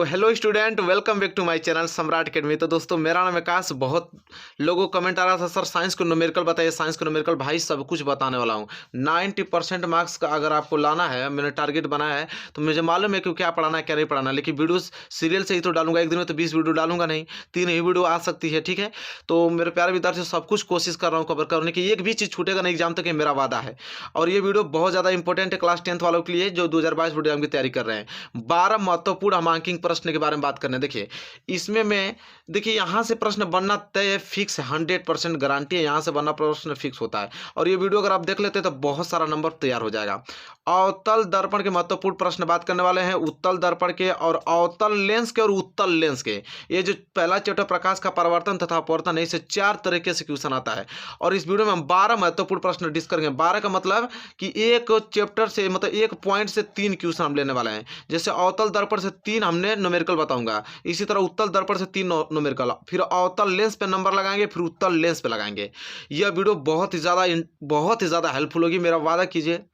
Hello student, welcome back to my channel Samrat academy. तो दोस्तों, मेरा नाम आकाश। बहुत लोगों को कमेंट आ रहा था, सर साइंस को न्यूमेरिकल बताइए, साइंस को न्यूमेरिकल। भाई सब कुछ बताने वाला हूँ। 90% मार्क्स का अगर आपको लाना है, मैंने टारगेट बनाया है, तो मुझे मालूम है कि क्या पढ़ाना है क्या नहीं पढ़ाना है। लेकिन वीडियोस सीरियल से ही तो डालूंगा, एक दिन में तो 20 वीडियो डालूंगा नहीं, 3 ही वीडियो आ सकती है। ठीक है, तो मेरे प्यारे विद्यार्थियों, सब कुछ कोशिश कर रहा हूँ कवर करने की, एक भी चीज़ छूटेगा नहीं एग्जाम तक, ये मेरा वादा है। और ये वीडियो बहुत ज़्यादा इंपॉर्टेंट है क्लास 10th वालों के लिए जो 2022 बोर्ड एग्जाम की तैयारी कर रहे हैं। 12 महत्वपूर्ण हम अंकिंग प्रश्न के बारे में बात करने। देखिए इसमें मैं, देखिए यहाँ से प्रश्न बनना तय है, फिक्स है, 100% गारंटी है, यहाँ से बनना प्रश्न फिक्स होता है। और ये वीडियो अगर आप देख लेते हैं तो बहुत सारा नंबर तैयार हो जाएगा। अवतल दर्पण के महत्वपूर्ण प्रश्न बात करने वाले हैं, उत्तल दर्पण के और अवतल लेंस के और उत्तल लेंस के। ये जो पहला चैप्टर प्रकाश का परावर्तन तथा अपवर्तन है, इसे 4 तरीके से क्वेश्चन आता है। और इस वीडियो में हम 12 महत्वपूर्ण प्रश्न डिस्कस करेंगे। 12 का मतलब कि एक चैप्टर से, मतलब एक पॉइंट से 3 क्वेश्चन हम लेने वाले हैं। जैसे अवतल दर्पण से 3 हमने न्यूमेरिकल बताऊंगा, इसी तरह उत्तल दर्पण से 3 न्यूमेरिकल, फिर अवतल लेंस पे नंबर लगाएंगे, फिर उत्तल लेंस पे लगाएंगे। यह वीडियो बहुत ही ज़्यादा हेल्पफुल होगी। मेरा वादा कीजिए,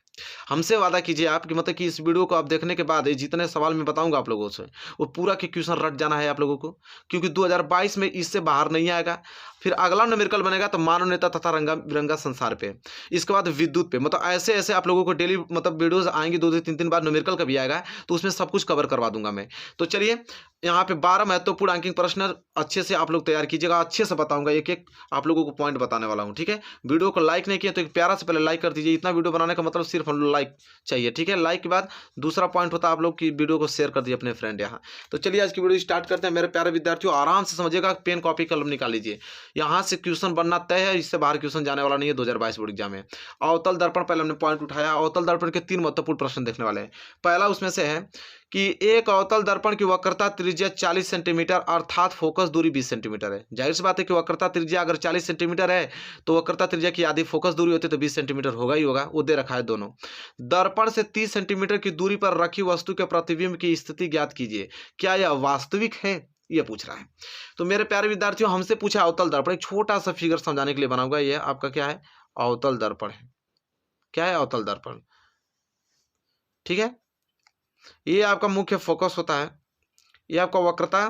हमसे वादा कीजिए आप कि मतलब कि इस वीडियो को आप देखने के बाद जितने सवाल मैं बताऊंगा आप लोगों से, वो पूरा के क्वेश्चन रट जाना है आप लोगों को, क्योंकि 2022 में इससे बाहर नहीं आएगा। फिर अगला न्यूमेरिकल बनेगा तो मानव नेता तथा रंगा बिरंगा संसार पे, इसके बाद विद्युत पे। मतलब ऐसे ऐसे आप लोगों को डेली मतलब वीडियोस आएंगी, 2 से 3 बार न्यूमेरिकल का भी आएगा, तो उसमें सब कुछ कवर करवा दूंगा मैं। तो चलिए, यहाँ पे 12 महत्वपूर्ण अंकिंग प्रश्न अच्छे से आप लोग तैयार कीजिएगा, अच्छे से बताऊंगा, एक एक आप लोगों को पॉइंट बताने वाला हूँ। ठीक है, वीडियो को लाइक नहीं किया तो एक प्यारा से पहले लाइक कर दीजिए। इतना वीडियो बनाने का मतलब सिर्फ हम लोग लाइक चाहिए। ठीक है, लाइक के बाद दूसरा पॉइंट होता है आप लोग की वीडियो को शेयर कर दीजिए अपने फ्रेंड यहाँ। तो चलिए आज की वीडियो स्टार्ट करते हैं। मेरे प्यारे विद्यार्थियों, आराम से समझिएगा, पेन कॉपी कलम निकाल लीजिए, यहाँ से क्वेश्चन बनना तय है, इससे बाहर क्वेश्चन जाने वाला नहीं है 2022 बोर्ड एग्जाम में। अवतल दर्पण पहले हमने पॉइंट उठाया, अवतल दर्पण के 3 महत्वपूर्ण प्रश्न देखने वाले हैं। पहला उसमें से है कि एक अवतल दर्पण की वक्रता त्रिज्या 40 सेंटीमीटर अर्थात फोकस दूरी 20 सेंटीमीटर है। जाहिर सी बात है कि वक्रता त्रिज्या अगर 40 सेंटीमीटर है तो वक्रता त्रिज्या की आधी फोकस दूरी होती है तो 20 सेंटीमीटर होगा ही होगा, वो दे रखा है दोनों। दर्पण से 30 सेंटीमीटर की दूरी पर रखी वस्तु के प्रतिबिंब की स्थिति ज्ञात कीजिए, क्या यह वास्तविक है, ये पूछ रहा है। तो मेरे प्यारे विद्यार्थियों, हमसे पूछा अवतल दर्पण, एक छोटा सा फिगर समझाने के लिए बनाऊंगा। ये आपका क्या है, अवतल दर्पण है। क्या है अवतल दर्पण? ठीक है, ये आपका मुख्य फोकस होता है, ये आपका वक्रता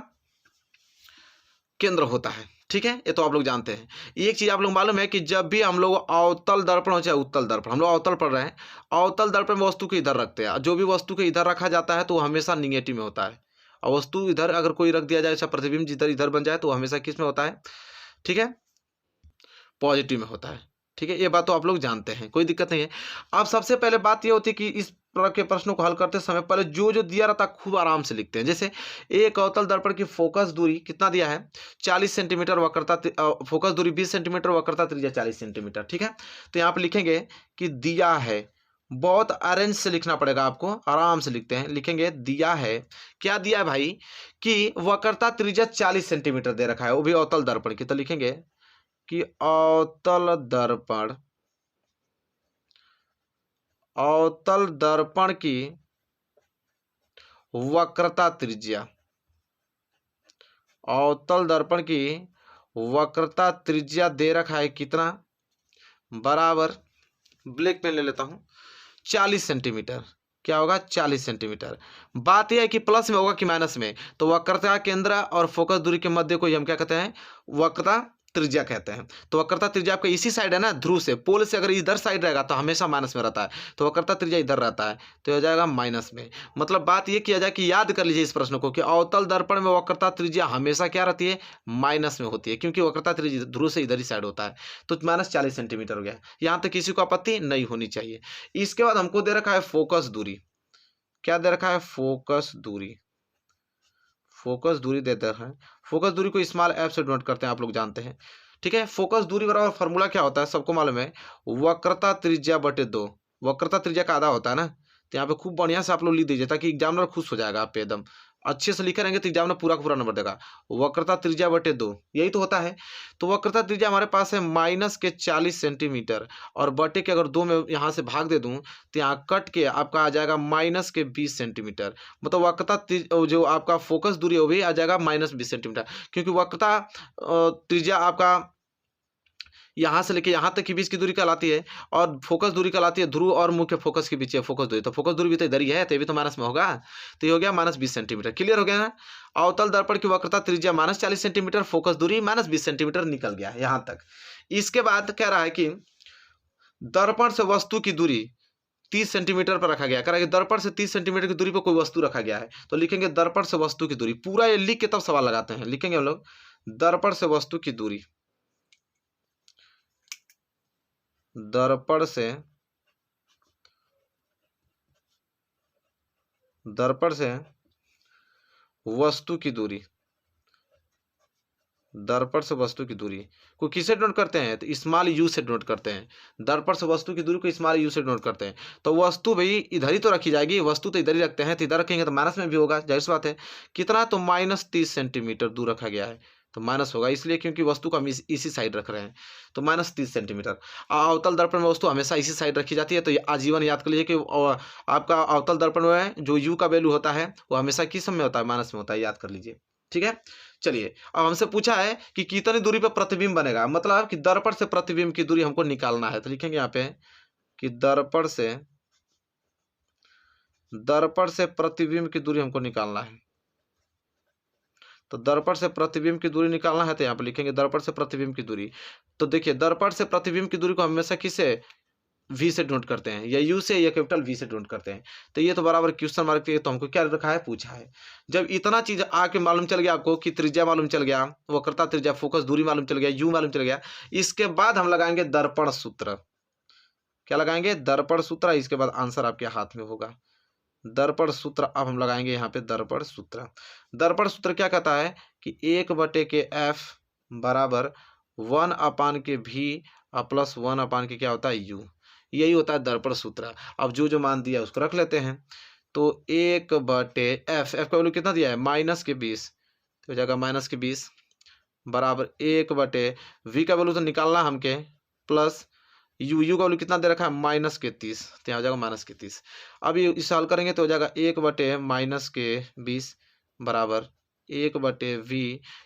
केंद्र होता है। ठीक है, ये तो आप लोग जानते हैं। एक चीज आप लोग मालूम है कि जब भी हम लोग अवतल दर्पण हो चाहे उत्तल दर्पण, हम लोग अवतल पढ़ रहे हैं, अवतल दर्पण में वस्तु को इधर रखते हैं। जो भी वस्तु को इधर रखा जाता है तो वो हमेशा निगेटिव में होता है, और वस्तु इधर अगर कोई रख दिया जाए, ऐसा प्रतिबिंब जिधर इधर बन जाए, तो हमेशा किस में होता है? ठीक है, पॉजिटिव में होता है। ठीक है, ये बात तो आप लोग जानते हैं, कोई दिक्कत नहीं है। अब सबसे पहले बात ये होती है कि इस तरह के प्रश्नों को हल करते समय पहले जो जो दिया रहता है खूब आराम से लिखते हैं। जैसे एक अवतल दर्पण की फोकस दूरी कितना दिया है, 40 सेंटीमीटर, वक्रता फोकस दूरी 20 सेंटीमीटर, वक्रता त्रिज्या 40 सेंटीमीटर। ठीक है, तो यहाँ पे लिखेंगे कि दिया है, बहुत अरेंज से लिखना पड़ेगा आपको, आराम से लिखते हैं, लिखेंगे दिया है। क्या दिया है भाई? कि वक्रता त्रिज्या 40 सेंटीमीटर दे रखा है, वो भी अवतल दर्पण की। तो लिखेंगे कि अवतल दर्पण की वक्रता त्रिज्या, अवतल दर्पण की वक्रता त्रिज्या दे रखा है कितना, बराबर, ब्लैक पेन ले लेता हूं, 40 सेंटीमीटर। क्या होगा? 40 सेंटीमीटर। बात यह है कि प्लस में होगा कि माइनस में, तो वक्रता केंद्र और फोकस दूरी के मध्य को हम क्या कहते हैं? वक्रता त्रिज्या कहते हैं। तो वक्रता त्रिज्या आपका इसी साइड है ना, ध्रुव से, पोल से अगर इधर साइड रहेगा तो हमेशा माइनस में रहता है, तो वक्रता त्रिज्या इधर रहता है, तो हो जाएगा माइनस में। मतलब बात यह किया जाए कि याद कर लीजिए इस प्रश्न को कि अवतल दर्पण में वक्रता त्रिज्या हमेशा क्या रहती है? माइनस में होती है, क्योंकि वक्रता त्रिज्या ध्रुव से इधर ही साइड होता है। तो -40 सेंटीमीटर हो गया। यहाँ तक किसी को आपत्ति नहीं होनी चाहिए। इसके बाद हमको दे रखा है फोकस दूरी। क्या दे रखा है? फोकस दूरी। फोकस दूरी देते हैं, फोकस दूरी को स्मॉल एफ से डिनोट करते हैं, आप लोग जानते हैं। ठीक है, फोकस दूरी बराबर फॉर्मूला क्या होता है, सबको मालूम है, वक्रता त्रिज्या बटे 2। वक्रता त्रिज्या का आधा होता है ना, तो यहाँ पे खूब बढ़िया से आप लोग लिख दीजिए ताकि एग्जामिनर खुश हो जाएगा, आप पे एकदम अच्छे से लिखे रहेंगे तो एग्जामिनर पूरा का पूरा नंबर देगा। वक्रता त्रिज्या बटे 2, यही तो होता है। तो वक्रता त्रिज्या हमारे पास है -40 सेंटीमीटर, और बटे के अगर 2 में यहाँ से भाग दे दूं तो यहाँ कट के आपका आ जाएगा -20 सेंटीमीटर। मतलब वक्रता जो आपका फोकस दूरी है वो भी आ जाएगा -20 सेंटीमीटर, क्योंकि वक्रता त्रिज्या आपका यहाँ से लेके यहाँ तक के बीच की दूरी कहलाती है, और फोकस दूरी कहलाती है ध्रुव और मुख्य फोकस के बीच है फोकस दूरी। तो फोकस दूरी भी तो इधर ही है, तो ये भी तो माइनस में होगा। तो ये हो गया -20 सेंटीमीटर। क्लियर हो गया ना। अवतल दर्पण की वक्रता त्रिज्या -40 सेंटीमीटर, फोकस दूरी -20 सेंटीमीटर निकल गया यहाँ तक। इसके बाद कह रहा है कि दर्पण से वस्तु की दूरी 30 सेंटीमीटर पर रखा गया। कह रहा है कि दर्पण से 30 सेंटीमीटर की दूरी पर कोई वस्तु रखा गया है। तो लिखेंगे दर्पण से वस्तु की दूरी, पूरा ये लिख के तब सवाल लगाते हैं। लिखेंगे हम लोग दर्पण से वस्तु की दूरी, दर्पण से वस्तु की दूरी, दर्पण से वस्तु की दूरी को किसे डिनोट करते हैं? तो स्मॉल यू से डिनोट करते हैं। दर्पण से वस्तु की दूरी को स्मॉल यू से डिनोट करते हैं। तो वस्तु भाई इधर ही तो रखी जाएगी, वस्तु तो इधर ही रखते हैं, तो इधर रखेंगे तो माइनस में भी होगा, जाहिर सी बात है। कितना? तो -30 सेंटीमीटर दूर रखा गया है, तो माइनस होगा, इसलिए क्योंकि वस्तु को हम इसी साइड रख रहे हैं। तो -30 सेंटीमीटर। अवतल दर्पण में वस्तु हमेशा इसी साइड रखी जाती है। तो ये आजीवन याद कर लीजिए कि आपका अवतल दर्पण में जो यू का वैल्यू होता है वो हमेशा किस में होता है? माइनस में होता है, याद कर लीजिए। ठीक है, चलिए अब हमसे पूछा है कि कितनी दूरी पर प्रतिबिंब बनेगा, मतलब कि दर्पण से प्रतिबिंब की दूरी हमको निकालना है। तो लिखेंगे यहाँ पे कि दर्पण से प्रतिबिंब की दूरी हमको निकालना है। तो दर्पण से प्रतिबिंब की दूरी निकालना है, तो यहाँ पे लिखेंगे दर्पण से प्रतिबिंब की दूरी। तो देखिए दर्पण से प्रतिबिंब की दूरी को हमेशा किससे? वी से डिनोट करते हैं, या यू से या कैपिटल वी से डिनोट करते हैं। तो ये तो बराबर क्वेश्चन मार्क के, तो हमको क्या रखा है? पूछा है। जब इतना चीज आके मालूम चल गया आपको कि त्रिज्या मालूम चल गया, वक्रता त्रिज्या, फोकस दूरी मालूम चल गया, यू मालूम चल गया, इसके बाद हम लगाएंगे दर्पण सूत्र। क्या लगाएंगे? दर्पण सूत्र। इसके बाद आंसर आपके हाथ में होगा। दर्पण सूत्र अब हम लगाएंगे यहाँ पे दर्पण सूत्र। दर्पण सूत्र क्या कहता है कि 1/f बराबर 1/v प्लस 1/के क्या होता है? यू। यही होता है दर्पण सूत्र। अब जो जो मान दिया उसको रख लेते हैं। तो 1/f, f का वैल्यू कितना दिया है? -20, तो हो जाएगा -20 बराबर 1/v का वैल्यू तो निकालना हमके, प्लस यू का वैल्यू कितना दे रखा है? -30, तो यहाँ हो जाएगा -30। अब ये इस हल करेंगे तो हो जाएगा 1/-20 बराबर 1/v,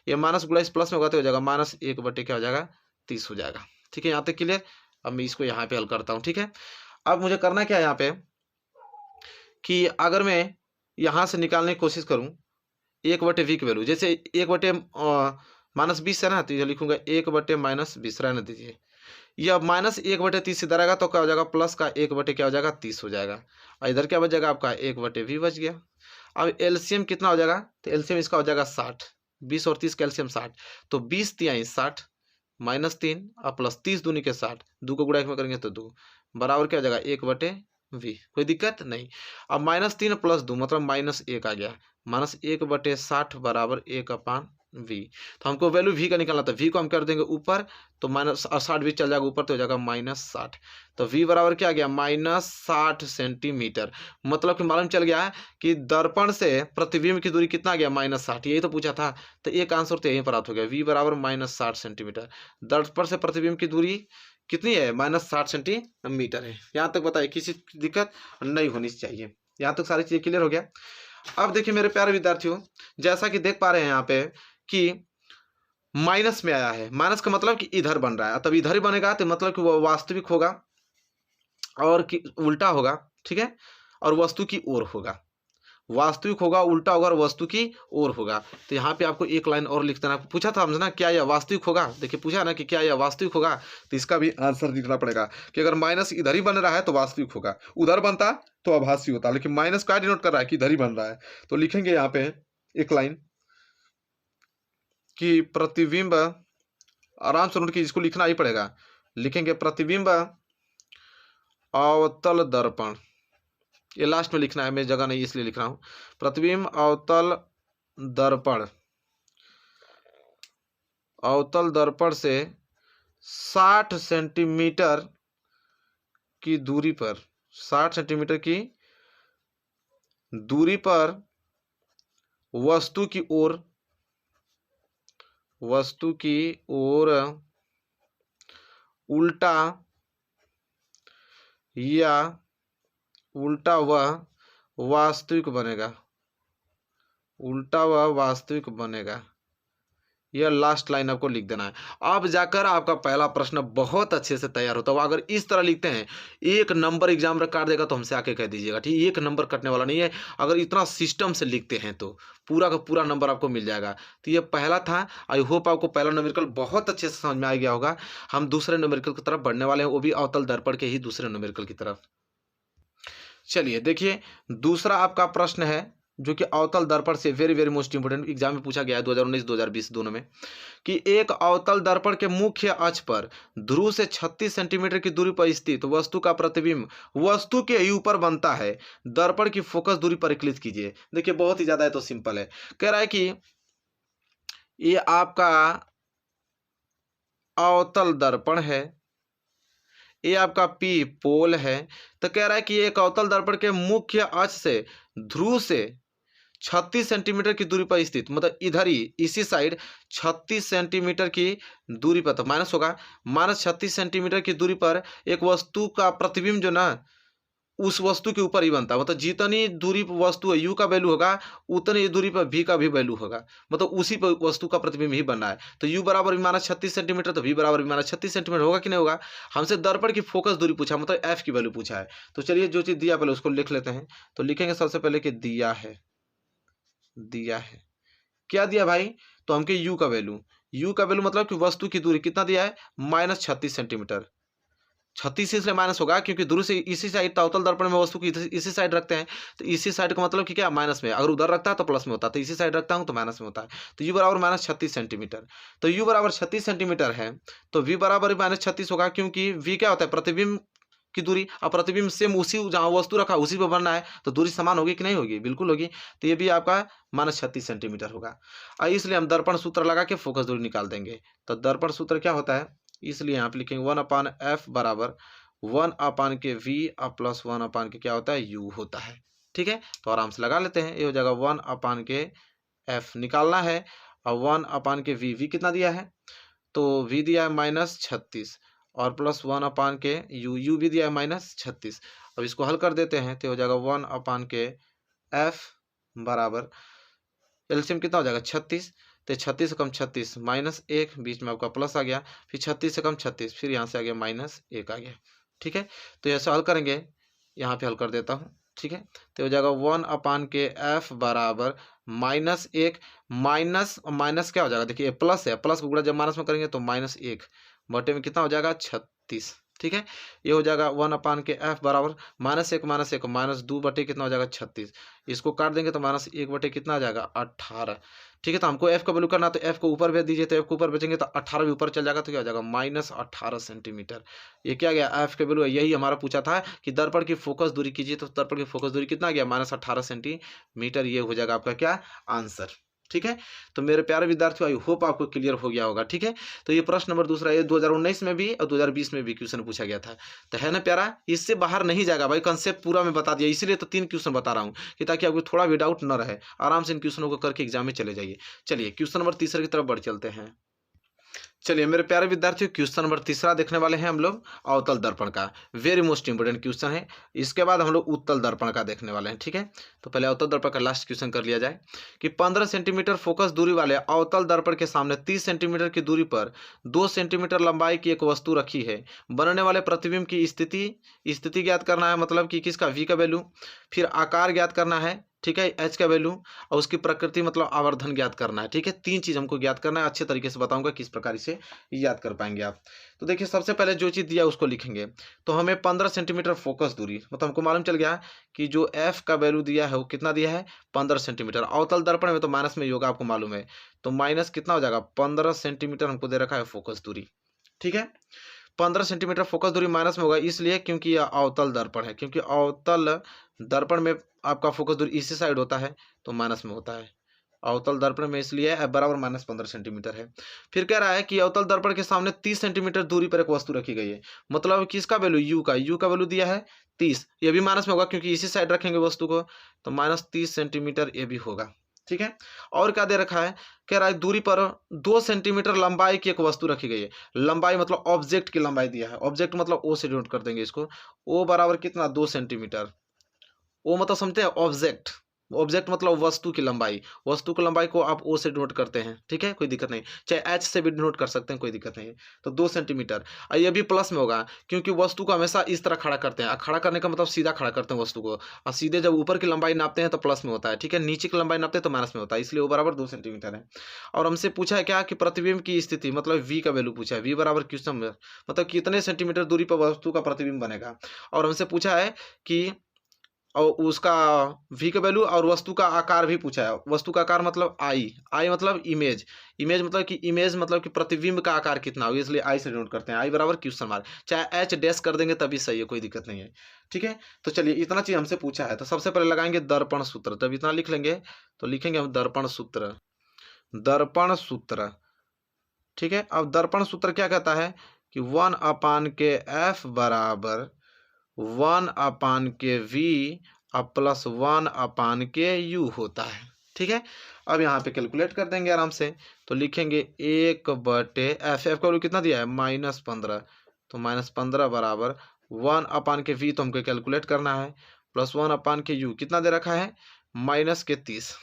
ये माइनस गुणा इस प्लस में होगा तो हो जाएगा -1/, क्या हो जाएगा? 30 हो जाएगा। ठीक है, यहाँ तक क्लियर। अब मैं इसको यहाँ पे हल करता हूँ। ठीक है, अब मुझे करना क्या है यहाँ पे कि अगर मैं यहाँ से निकालने की कोशिश करूँ 1/v की वैल्यू, जैसे 1/-20 है ना, तो ये लिखूंगा 1/-20 रहने दीजिए। ये अब -1/30 इधर आएगा तो क्या हो जाएगा? प्लस का 1/, क्या हो जाएगा? 30 हो जाएगा। और इधर क्या बच जाएगा आपका? 1/v बच गया। अब एलसीएम कितना हो जाएगा? तो एलसीएम इसका हो जाएगा 60। 20 और 30 का एलसीएम 60, तो 20 तिहाई 60 -3 और प्लस 30 दूनी के 60, 2 को गुणा 1 में करेंगे तो 2 बराबर क्या हो जाएगा? 1/v। कोई दिक्कत नहीं। अब -3 प्लस 2 मतलब -1 आ गया। -1/60 बराबर 1/v। तो हमको वैल्यू v का निकालना था, v को हम कर देंगे ऊपर, तो -60 भी चल जाएगा ऊपर, तो हो जाएगा -60। तो v बराबर क्या आ गया? -60 सेंटीमीटर। मतलब कि मालूम चल गया है कि दर्पण से प्रतिबिंब की दूरी कितना आ गया? -60। यही तो पूछा था, तो एक आंसर तो यहीं प्राप्त हो गया, v बराबर -60 सेंटीमीटर। दर्पण से प्रतिबिंब की दूरी कितनी है? -60 सेंटीमीटर है। यहाँ तक बताइए, किसी दिक्कत नहीं होनी चाहिए। यहाँ तक सारी चीजें क्लियर हो गया। अब देखिए मेरे प्यारे विद्यार्थियों, जैसा कि देख पा रहे हैं यहाँ पे कि माइनस में आया है, माइनस का मतलब कि इधर बन रहा है, तब इधर ही बनेगा तो मतलब कि वो वास्तविक होगा और कि उल्टा होगा। ठीक है, और वस्तु की ओर होगा, वास्तविक होगा, उल्टा होगा और वस्तु की ओर होगा। तो यहाँ पे आपको एक लाइन और लिख देना। पूछा था हमसे ना क्या यह वास्तविक होगा, देखिए पूछा ना कि क्या यह वास्तविक होगा, तो इसका भी आंसर लिखना पड़ेगा कि अगर माइनस इधर ही बन रहा है तो वास्तविक होगा, उधर बनता तो आभासी होता, लेकिन माइनस क्या डिनोट कर रहा है कि इधर ही बन रहा है। तो लिखेंगे यहाँ पे एक लाइन कि प्रतिबिंब, आराम से नोट की, इसको लिखना ही पड़ेगा। लिखेंगे प्रतिबिंब अवतल दर्पण, ये लास्ट में लिखना है, मेरी जगह नहीं इसलिए लिख रहा हूं। प्रतिबिंब अवतल दर्पण से 60 सेंटीमीटर की दूरी पर, 60 सेंटीमीटर की दूरी पर वस्तु की ओर उल्टा वह वास्तविक बनेगा, उल्टा वह वास्तविक बनेगा। यह लास्ट लाइन आपको लिख देना है। अब जाकर आपका पहला प्रश्न बहुत अच्छे से तैयार होता है। अगर इस तरह लिखते हैं, एक नंबर एग्जाम में काट देगा तो हमसे आके कह दीजिएगा, ठीक है। एक नंबर कटने वाला नहीं है। अगर इतना सिस्टम से लिखते हैं तो पूरा का पूरा नंबर आपको मिल जाएगा। तो ये पहला था। आई होप आपको पहला न्यूमेरिकल बहुत अच्छे से समझ में आ गया होगा। हम दूसरे न्यूमेरिकल की तरफ बढ़ने वाले हैं, वो भी अवतल दर्पण के ही दूसरे न्यूमेरिकल की तरफ। चलिए देखिए, दूसरा आपका प्रश्न है जो कि अवतल दर्पण से very very most important, exam में पूछा गया है 2019 2020 दोनों में, कि एक अवतल दर्पण के मुख्य अक्ष पर ध्रुव से 36 सेंटीमीटर की दूरी पर स्थित वस्तु का प्रतिबिंब वस्तु के ऊपर बनता है। दर्पण की फोकस दूरी परिकलित कीजिए। देखिए बहुत ही ज्यादा है तो सिंपल है। कह रहा है कि ये आपका अवतल दर्पण है, ये आपका पी पोल है। तो कह रहा है कि एक अवतल दर्पण के मुख्य अक्ष से ध्रुव से 36 सेंटीमीटर की दूरी पर स्थित, मतलब इधर ही इसी साइड 36 सेंटीमीटर की दूरी पर, तो माइनस होगा, -36 सेंटीमीटर की दूरी पर एक वस्तु का प्रतिबिंब जो ना उस वस्तु के ऊपर ही बनता है। मतलब जितनी दूरी पर वस्तु है u का वैल्यू होगा, उतनी ही दूरी पर v का भी वैल्यू होगा। मतलब उसी पर वस्तु का प्रतिबिंब ही बनना है। तो u बराबर -36 सेंटीमीटर, तो v बराबर -36 सेंटीमीटर होगा कि नहीं होगा। हमसे दर्पण की फोकस दूरी पूछा, मतलब f की वैल्यू पूछा है। तो चलिए जो चीज़ दिया पहले उसको लिख लेते हैं। तो लिखेंगे सबसे पहले कि दिया है, दिया है क्या दिया भाई, तो हमके u का वैल्यू मतलब कि वस्तु की दूरी कितना दिया है, -36 सेंटीमीटर। 36 इसलिए माइनस होगा क्योंकि दूर से इसी साइड अवतल दर्पण में वस्तु की इसी साइड रखते हैं। तो इसी साइड का मतलब कि क्या, माइनस में। अगर उधर रखता है तो प्लस में होता है, तो इसी साइड रखता हूं तो माइनस में होता है। तो u बराबर -36 सेंटीमीटर। तो u बराबर 36 सेंटीमीटर है, तो v बराबर -36 होगा, क्योंकि v क्या होता है, प्रतिबिंब की दूरी। अब प्रतिबिंब सेम उसी जहां वस्तु रखा उसी पर बनना है, तो दूरी समान होगी कि नहीं होगी, बिल्कुल होगी। तो ये भी आपका -36 सेंटीमीटर होगा। इसलिए हम दर्पण सूत्र लगा के फोकस दूरी निकाल देंगे। तो दर्पण सूत्र क्या होता है, इसलिए यहाँ पे लिखेंगे 1/f बराबर 1 के v प्लस 1 के क्या होता है, u होता है। ठीक है, तो आराम से लगा लेते हैं। ये हो जाएगा 1 के f निकालना है, और 1 के v कितना दिया है, तो v दिया है -36 और प्लस 1 के u भी दिया है -36। अब इसको हल कर देते हैं तो हो जाएगा 1 के f बराबर एलसीएम कितना हो जाएगा 36। तो 36 से कम 36 -1, बीच में आपका प्लस आ गया, फिर 36 से कम 36, फिर यहाँ से आ गया -1 आ गया। ठीक है, तो ऐसे हल करेंगे, यहाँ पे हल कर देता हूँ। ठीक है, तो हो जाएगा 1 के f बराबर -1 माइनस क्या हो जाएगा, देखिए प्लस है, प्लस को गुणा जब माइनस में करेंगे तो -1 बटे में कितना हो जाएगा 36। ठीक है, ये हो जाएगा 1 के f बराबर -1 -2 बटे कितना हो जाएगा 36। इसको काट देंगे तो -1 बटे कितना आ जाएगा 18। ठीक है, तो हमको f का वैल्यू करना, तो f को ऊपर भेज दीजिए, तो f को ऊपर भेजेंगे तो 18 भी ऊपर चल जाएगा, तो क्या हो जाएगा -18 सेंटीमीटर। ये क्या गया, f का वैल्यू, यही हमारा पूछा था कि दर्पण की फोकस दूरी कीजिए, तो दर्पण की फोकस दूरी कितना गया, -18 सेंटीमीटर। ये हो जाएगा आपका क्या आंसर। ठीक है, तो मेरे प्यारे विद्यार्थियों, आई होप आपको क्लियर हो गया होगा। ठीक है, तो ये प्रश्न नंबर दूसरा, ये 2019 में भी और 2020 में भी क्वेश्चन पूछा गया था। तो है ना प्यारा, इससे बाहर नहीं जाएगा भाई, कंसेप्ट पूरा मैं बता दिया, इसीलिए तो 3 क्वेश्चन बता रहा हूँ कि ताकि आपको थोड़ा भी डाउट न रहे, आराम से इन क्वेश्चनों को करके एग्जाम में चले जाइए। चलिए क्वेश्चन नंबर तीसरे की तरफ बढ़ चलते हैं। चलिए मेरे प्यारे विद्यार्थियों, क्वेश्चन नंबर तीसरा देखने वाले हैं हम लोग, अवतल दर्पण का। वेरी मोस्ट इंपोर्टेंट क्वेश्चन है। इसके बाद हम लोग उत्तल दर्पण का देखने वाले हैं। ठीक है, तो पहले अवतल दर्पण का लास्ट क्वेश्चन कर लिया जाए कि 15 सेंटीमीटर फोकस दूरी वाले अवतल दर्पण के सामने 30 सेंटीमीटर की दूरी पर 2 सेंटीमीटर लंबाई की एक वस्तु रखी है। बनने वाले प्रतिबिंब की स्थिति ज्ञात करना है, मतलब कि किसका, v का वैल्यू, फिर आकार ज्ञात करना है, ठीक है, h का वैल्यू, और उसकी प्रकृति मतलब आवर्धन ज्ञात करना है। ठीक है, 3 चीज हमको ज्ञात करना है। अच्छे तरीके से बताऊंगा किस प्रकार से याद कर पाएंगे आप। तो देखिए सबसे पहले जो चीज दिया उसको लिखेंगे। तो हमें 15 सेंटीमीटर फोकस दूरी, मतलब हमको मालूम चल गया कि जो f का वैल्यू दिया है वो कितना दिया है, 15 सेंटीमीटर। अवतल दर्पण में तो माइनस में ही होगा, आपको मालूम है, तो माइनस कितना हो जाएगा, 15 सेंटीमीटर हमको दे रखा है फोकस दूरी। ठीक है, 15 सेंटीमीटर फोकस दूरी माइनस में होगा, इसलिए क्योंकि यह अवतल दर्पण है, क्योंकि अवतल दर्पण में आपका फोकस दूरी इसी साइड होता है, तो माइनस में होता है अवतल दर्पण में, इसलिए f बराबर -15 सेंटीमीटर है। फिर कह रहा है कि अवतल दर्पण के सामने 30 सेंटीमीटर दूरी पर एक वस्तु रखी गई है, मतलब किसका वैल्यू, u का वैल्यू दिया है 30। ये भी माइनस में होगा क्योंकि इसी साइड रखेंगे वस्तु को, तो -30 सेंटीमीटर ये भी होगा। ठीक है, और क्या दे रखा है, कह रहा है दूरी पर 2 सेंटीमीटर लंबाई की एक वस्तु रखी गई है। लंबाई मतलब ऑब्जेक्ट की लंबाई दिया है, ऑब्जेक्ट मतलब ओ से डिनोट कर देंगे इसको, ओ बराबर कितना, 2 सेंटीमीटर। ओ मतलब समझते हैं ऑब्जेक्ट, ऑब्जेक्ट मतलब वस्तु की लंबाई, वस्तु की लंबाई को आप ओ से डिनोट करते हैं, ठीक है, कोई दिक्कत नहीं, चाहे एच से भी डिनोट कर सकते हैं, कोई दिक्कत नहीं है। तो 2 सेंटीमीटर, और ये भी प्लस में होगा क्योंकि वस्तु को हमेशा इस तरह खड़ा करते हैं, और खड़ा करने का मतलब सीधा खड़ा करते हैं वस्तु को, और सीधे जब ऊपर की लंबाई नापते हैं तो प्लस में होता है, ठीक है, नीचे की लंबाई नापते हैं तो माइनस में होता है, इसलिए वो बराबर 2 सेंटीमीटर है। और हमसे पूछा है क्या कि प्रतिबिंब की स्थिति मतलब वी का वैल्यू पूछा है, वी बराबर क्वेश्चन में मतलब कितने सेंटीमीटर दूरी पर वस्तु का प्रतिबिंब बनेगा। और हमसे पूछा है कि और उसका वी का वैल्यू और वस्तु का आकार भी पूछा है। वस्तु का आकार मतलब आई, आई मतलब इमेज, इमेज मतलब कि इमेज मतलब कि प्रतिबिंब का आकार कितना होगा, इसलिए आई से डिनोट करते हैं, आई बराबर क्वेश्चन मार्क, चाहे एच डैश कर देंगे तभी सही है, कोई दिक्कत नहीं है, ठीक है। तो चलिए इतना चीज हमसे पूछा है, तो सबसे पहले लगाएंगे दर्पण सूत्र, जब इतना लिख लेंगे तो लिखेंगे हम दर्पण सूत्र, दर्पण सूत्र, ठीक है। अब दर्पण सूत्र क्या कहता है कि 1/के बराबर 1/वी अब प्लस 1/u होता है, ठीक है। अब यहाँ पे कैलकुलेट कर देंगे आराम से, तो लिखेंगे 1/एफ, एफ का वैल्यू कितना दिया है -15, तो -15 बराबर 1/वी तो हमको कैलकुलेट करना है, प्लस 1/u कितना दे रखा है -30,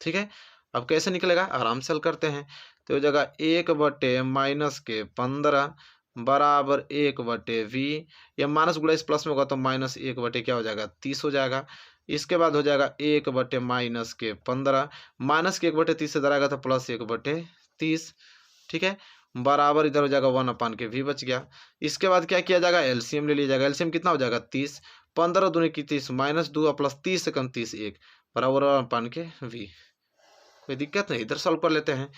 ठीक है। अब कैसे निकलेगा आराम से हल करते हैं, तो ये जगह 1/-15 बराबर 1/वी, या माइनस गुड़ा इस प्लस में होगा तो -1/ क्या हो जाएगा 30 हो जाएगा। इसके बाद हो जाएगा 1/-15, माइनस के 1/30 से इधर आएगा तो प्लस 1/30, ठीक है, बराबर इधर हो जाएगा 1/वी बच गया। इसके बाद क्या किया जाएगा एलसीएम ले लिया जाएगा, एलसीएम कितना हो जाएगा 30, 15 दूनी की 30 -2 प्लस 30 से कम 30 1 बराबर 1/वी, कोई दिक्कत नहीं, इधर सॉल्व कर लेते हैं।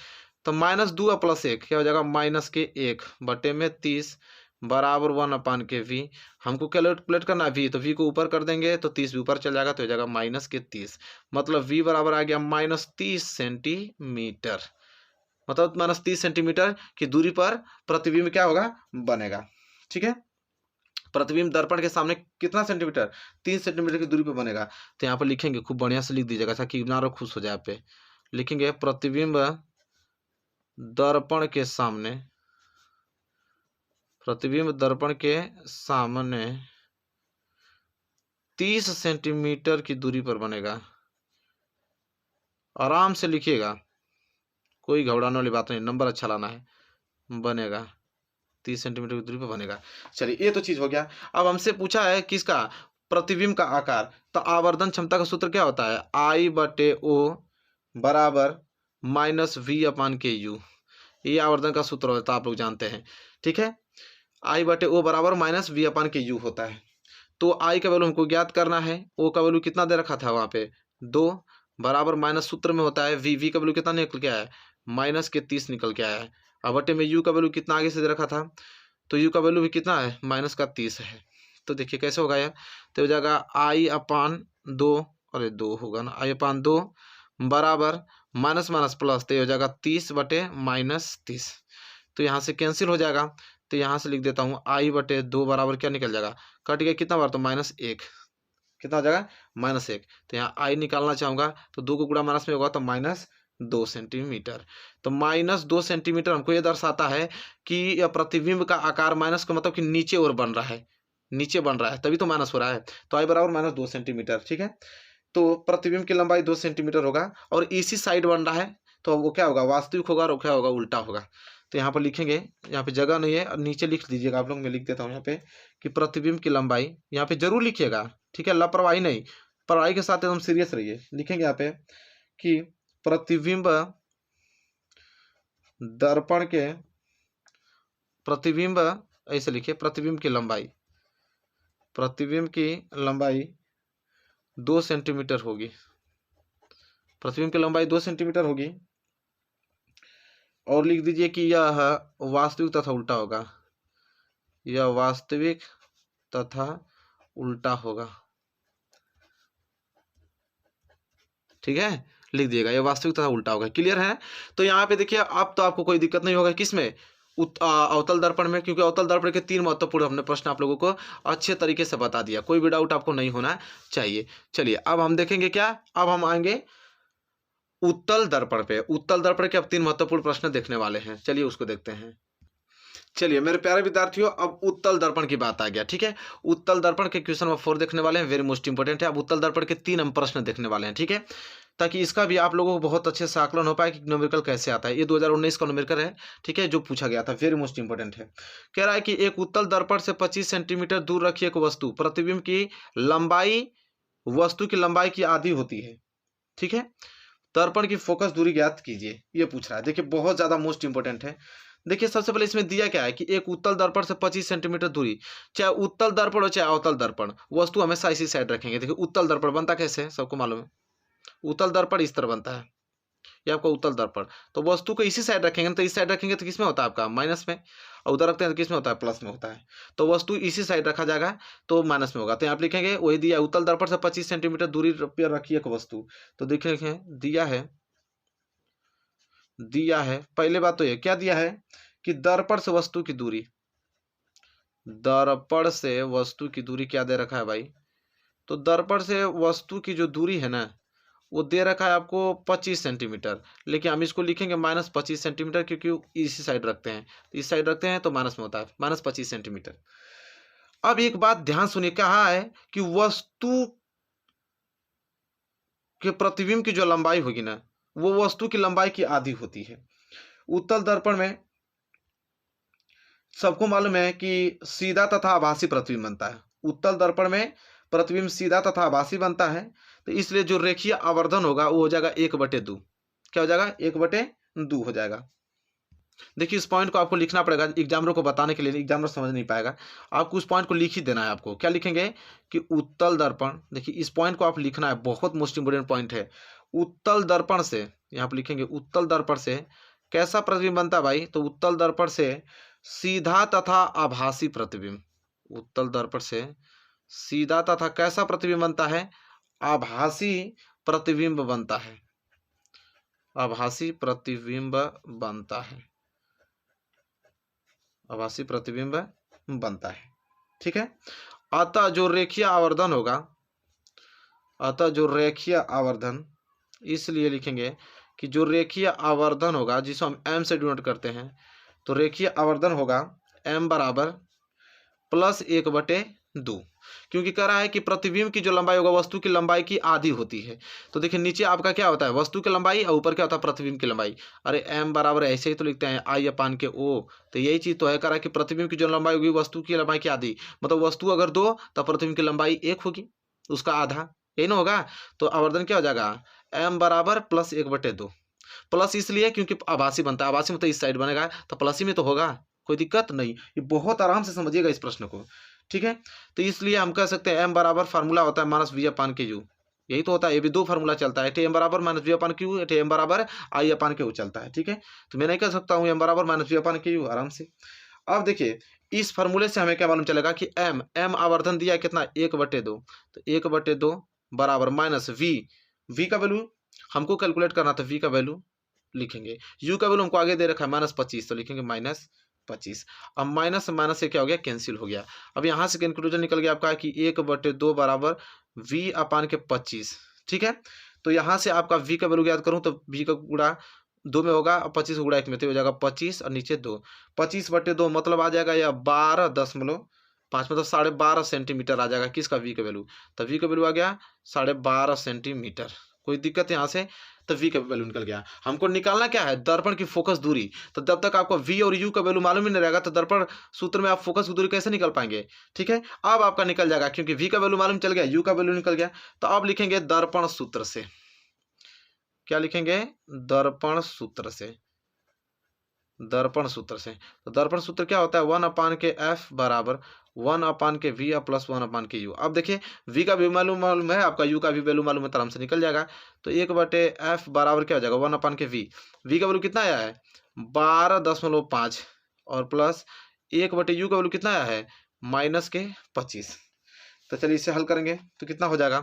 तो -2 प्लस 1 क्या हो जाएगा -1/30 बराबर 1/वी, हमको कैलकुलेट करना है वी, तो वी को ऊपर कर देंगे तो 30 भी ऊपर चल जाएगा, तो हो जाएगा -30, मतलब वी बराबर आ गया -30 सेंटीमीटर, मतलब -30 सेंटीमीटर की दूरी पर प्रतिबिंब क्या होगा बनेगा, ठीक है। प्रतिबिंब दर्पण के सामने कितना सेंटीमीटर 3 सेंटीमीटर की दूरी पर बनेगा, तो यहाँ पर लिखेंगे खूब बढ़िया से लिख दीजिएगा ताकि नारो खुश हो जाए, पे लिखेंगे प्रतिबिंब दर्पण के सामने, प्रतिबिंब दर्पण के सामने 30 सेंटीमीटर की दूरी पर बनेगा, आराम से लिखिएगा, कोई घबराने वाली बात नहीं, नंबर अच्छा लाना है, बनेगा 30 सेंटीमीटर की दूरी पर बनेगा। चलिए ये तो चीज हो गया। अब हमसे पूछा है किसका प्रतिबिंब का आकार, तो आवर्धन क्षमता का सूत्र क्या होता है I/O बराबर -V/KU, ये आवर्धन का सूत्र होता है, आप लोग जानते हैं, ठीक है। I/O बराबर -V/KU होता है। तो I का वैल्यू हमको ज्ञात करना है, O का वैल्यू कितना दे रखा था वहां पे 2 बराबर माइनस सूत्र में होता है V का वैल्यू कितना निकल के आया है -30 निकल के आया है। अब बटे में U का वैल्यू कितना आगे से दे रखा था, तो U का वैल्यू भी कितना है -30 है। तो देखिए कैसे होगा यार, तो हो जाएगा I/2, अरे 2 होगा ना, I/2 बराबर माइनस माइनस प्लस, तो हो जाएगा 30/-30, तो यहाँ से कैंसिल हो जाएगा, तो यहाँ से लिख देता हूँ I/2 बराबर क्या निकल जाएगा, कट गया कितना बार, तो -1, कितना हो जाएगा -1, तो यहाँ I निकालना चाहूँगा तो 2 को गुणा माइनस में होगा तो -2 सेंटीमीटर, तो -2 सेंटीमीटर हमको ये दर्शाता है कि यह प्रतिबिंब का आकार माइनस का मतलब कि नीचे और बन रहा है, नीचे बन रहा है तभी तो माइनस हो रहा है, तो I बराबर -2 सेंटीमीटर, ठीक है। तो प्रतिबिंब की लंबाई 2 सेंटीमीटर होगा और इसी साइड बन रहा है, तो वो क्या होगा वास्तविक होगा और क्या होगा उल्टा होगा। तो यहाँ पर लिखेंगे, यहाँ पे जगह नहीं है और नीचे लिख दीजिएगा आप लोग, मैं लिख देता हूँ यहाँ पे कि प्रतिबिंब की लंबाई, यहाँ पे जरूर लिखिएगा, ठीक है, लापरवाही नहीं, पढ़ाई के साथ एकदम सीरियस रहिए। लिखेंगे यहाँ पे कि प्रतिबिंब दर्पण के, प्रतिबिंब ऐसे लिखिए, प्रतिबिंब की लंबाई, प्रतिबिंब की लंबाई 2 सेंटीमीटर होगी, प्रतिबिंब की लंबाई 2 सेंटीमीटर होगी, और लिख दीजिए कि यह वास्तविक तथा उल्टा होगा, यह वास्तविक तथा उल्टा होगा, ठीक है, लिख दिएगा यह वास्तविक तथा उल्टा होगा। क्लियर है। तो यहाँ पे देखिए अब तो आपको कोई दिक्कत नहीं होगा किसमें, अवतल दर्पण में, क्योंकि अवतल दर्पण के 3 महत्वपूर्ण हमने प्रश्न आप लोगों को अच्छे तरीके से बता दिया, कोई भी डाउट आपको नहीं होना चाहिए। चलिए अब हम देखेंगे क्या, अब हम आएंगे उत्तल दर्पण पे। उत्तल दर्पण के अब 3 महत्वपूर्ण प्रश्न देखने वाले हैं, चलिए उसको देखते हैं। चलिए मेरे प्यारे विद्यार्थियों, अब उत्तल दर्पण की बात आ गया। ठीक है, उत्तल दर्पण के क्वेश्चन नंबर 4 देखने वाले हैं, वेरी मोस्ट इंपोर्टेंट है। अब उत्तल दर्पण के 3 हम प्रश्न देखने वाले हैं। ठीक है, ताकि इसका भी आप लोगों को बहुत अच्छे से आकलन हो पाए कि न्यूमेरिकल कैसे आता है। ये 2019 का न्यूमेरिकल है। ठीक है, जो पूछा गया था, वेरी मोस्ट इंपोर्टेंट है। कह रहा है कि एक उत्तल दर्पण से 25 सेंटीमीटर दूर रखी एक वस्तु, प्रतिबिंब की लंबाई वस्तु की लंबाई की आधी होती है। ठीक है, दर्पण की फोकस दूरी ज्ञात कीजिए, ये पूछ रहा है। देखिए बहुत ज्यादा मोस्ट इंपोर्टेंट है। देखिए सबसे पहले इसमें दिया क्या है कि एक उत्तल दर्पण से 25 सेंटीमीटर दूरी, चाहे उत्तल दर्पण हो चाहे अवतल दर्पण, वस्तु हमेशा इसी साइड रखेंगे। देखिए उत्तल दर्पण बनता कैसे है, सबको मालूम है। उत्तल दर्पण इस तरह बनता है, ये आपका उत्तल दर्पण। तो वस्तु को इसी साइड रखेंगे, तो इस साइड रखेंगे तो किसमें होता है आपका माइनस में, और उधर रखते हैं तो किसमें होता है प्लस में होता है। तो वस्तु इसी साइड रखा जाएगा तो माइनस में होगा। तो यहाँ आप लिखेंगे वही दिया, उत्तल दर्पण से 25 सेंटीमीटर दूरी पर रखी एक वस्तु। तो देखिए दिया है पहले बात तो ये क्या दिया है कि दर्पण से वस्तु की दूरी, दर्पण से वस्तु की दूरी क्या दे रखा है भाई, तो दर्पण से वस्तु की जो दूरी है ना वो दे रखा है आपको 25 सेंटीमीटर, लेकिन हम इसको लिखेंगे -25 सेंटीमीटर, क्योंकि इसी साइड रखते हैं। तो इस साइड रखते हैं तो माइनस में होता है, -25 सेंटीमीटर। अब एक बात ध्यान सुनिए, कहा है कि वस्तु के प्रतिबिंब की जो लंबाई होगी ना वो वस्तु की लंबाई की आधी होती है। उत्तल दर्पण में सबको मालूम है कि सीधा तथा आभासी प्रतिबिंब बनता है। उत्तल दर्पण में प्रतिबिंब सीधा तथा आभासी बनता है, तो इसलिए जो रेखीय आवर्धन होगा वो हो जाएगा 1/2। क्या हो जाएगा, 1/2 हो जाएगा। देखिए इस पॉइंट को आपको लिखना पड़ेगा एग्जामर को बताने के लिए, एग्जामर समझ नहीं पाएगा। आपको उस पॉइंट को लिख ही देना है। आपको क्या लिखेंगे कि उत्तल दर्पण, देखिए इस पॉइंट को आप लिखना है, बहुत मोस्ट इंपोर्टेंट पॉइंट है। उत्तल दर्पण से, यहाँ पर लिखेंगे उत्तल दर्पण से कैसा प्रतिबिंब बनता है भाई, तो उत्तल दर्पण से सीधा तथा आभासी प्रतिबिंब, उत्तल दर्पण से सीधा तथा कैसा प्रतिबिंब बनता है, आभासी प्रतिबिंब बनता है, आभासी प्रतिबिंब बनता है, आभासी प्रतिबिंब बनता है। ठीक है, अतः जो रेखीय आवर्धन होगा, अतः जो रेखीय आवर्धन, इसलिए लिखेंगे कि जो रेखीय आवर्धन होगा जिसको हम m से डिनोट करते हैं, तो रेखीय आवर्धन होगा m बराबर +1/2, क्योंकि कह रहा है कि प्रतिबिंब की जो लंबाई होगा वस्तु की लंबाई की आधी होती है। तो देखिए नीचे आपका क्या होता है वस्तु की लंबाई और ऊपर क्या होता है प्रतिबिंब की लंबाई। अरे m बराबर ऐसे ही तो लिखते हैं I/O, तो यही चीज तो है। कह रहा है कि प्रतिबिंब की जो लंबाई होगी वस्तु की लंबाई की आधी, मतलब वस्तु अगर 2 तो प्रतिबिंब की लंबाई 1 होगी, उसका आधा, यही ना होगा। तो आवर्धन क्या हो जाएगा, m बराबर +1/2। प्लस इसलिए क्योंकि आभासी बनता है, आभासी में तो इस साइड बनेगा तो प्लस ही में तो होगा, कोई दिक्कत नहीं। ये बहुत आराम से समझिएगा इस प्रश्न को। ठीक है, तो इसलिए हम कह सकते हैं m बराबर फार्मूला होता है -v/q, यही तो होता है। ये भी 2 फार्मूला चलता है, m बराबर -v/q, m बराबर I/Q चलता है। ठीक है, तो मैं नहीं कह सकता हूँ m बराबर -v/q आराम से। अब देखिए इस फार्मूले से हमें क्या मालूम चलेगा कि m आवर्धन दिया है कितना, 1/2, तो 1/2 बराबर माइनस v का वैल्यू हमको कैलकुलेट करना था, v का वैल्यू लिखेंगे, u का वैल्यू हमको आगे दे रखा है -25, तो लिखेंगे -25। अब माइनस से माइनस से क्या हो गया, कैंसिल हो गया। अब यहाँ से कंक्लूजन निकल गया आपका कि 1/2 बराबर v/25। ठीक है, तो यहाँ से आपका v का वैल्यू याद करूँ तो v का गुणा 2 में होगा और 25 गुणा 1 में, तो हो जाएगा 25 और नीचे 2, 25/2 मतलब आ जाएगा या 12.5, मतलब 12.5 सेंटीमीटर आ जाएगा किसका, v का वैल्यू। तो v का वैल्यू आ गया 12.5 सेंटीमीटर। कोई दिक्कत यहाँ से, तो v का वैल्यू निकल गया। हमको निकालना क्या है, दर्पण की फोकस दूरी। तो जब तक आपको v और u का वैल्यू मालूम ही नहीं रहेगा तो दर्पण सूत्र में आप फोकस की दूरी कैसे निकल पाएंगे। ठीक है, अब आपका निकल जाएगा क्योंकि v का वैल्यू मालूम चल गया, u का वैल्यू निकल गया। तो अब लिखेंगे दर्पण सूत्र से, क्या लिखेंगे, दर्पण सूत्र से, दर्पण सूत्र से। तो दर्पण सूत्र क्या होता है, 1/f बराबर 1/v प्लस 1/u। अब देखिए v का भी मालूम है, आपका u का भी वैल्यू मालूम है, तो आराम से निकल जाएगा। तो 1/f बराबर क्या हो जाएगा, 1/v। v का वैल्यू कितना आया है, 12.5, और प्लस 1/u का वैल्यू कितना आया है, -25। तो चलिए इसे हल करेंगे तो कितना हो जाएगा,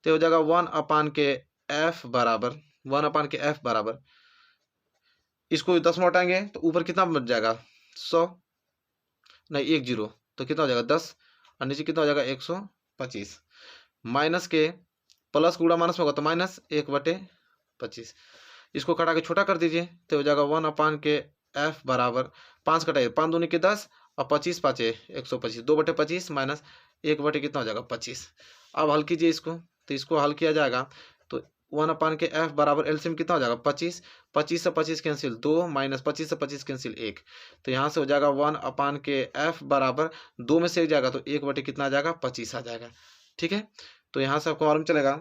तो हो जाएगा 1/f बराबर 1/f बराबर, इसको 10 में हटाएंगे तो ऊपर कितना बच जाएगा, 100 नहीं 10, तो कितना हो जाएगा 10, और नीचे कितना हो जाएगा 125, माइनस के प्लस गुणा माइनस में होगा तो -1/25, इसको कटा के छोटा कर दीजिए तो हो जाएगा 1/f एफ बराबर 5 कटाइए 5 दूनी के 10 और 25 पाँचे 125 2/25 माइनस 1 कितना हो जाएगा 25। अब हल कीजिए इसको, तो इसको हल किया जाएगा तो 1 के एफ बराबर एलसीएम कितना हो जाएगा 25, 25 से 25 कैंसिल 2 माइनस 25 से 25 कैंसिल 1, तो यहाँ से हो जाएगा 1 के एफ बराबर 2 में से 1 जाएगा तो 1 कितना आ जाएगा 25 आ जाएगा। ठीक है, तो यहाँ से आपको मालूम चलेगा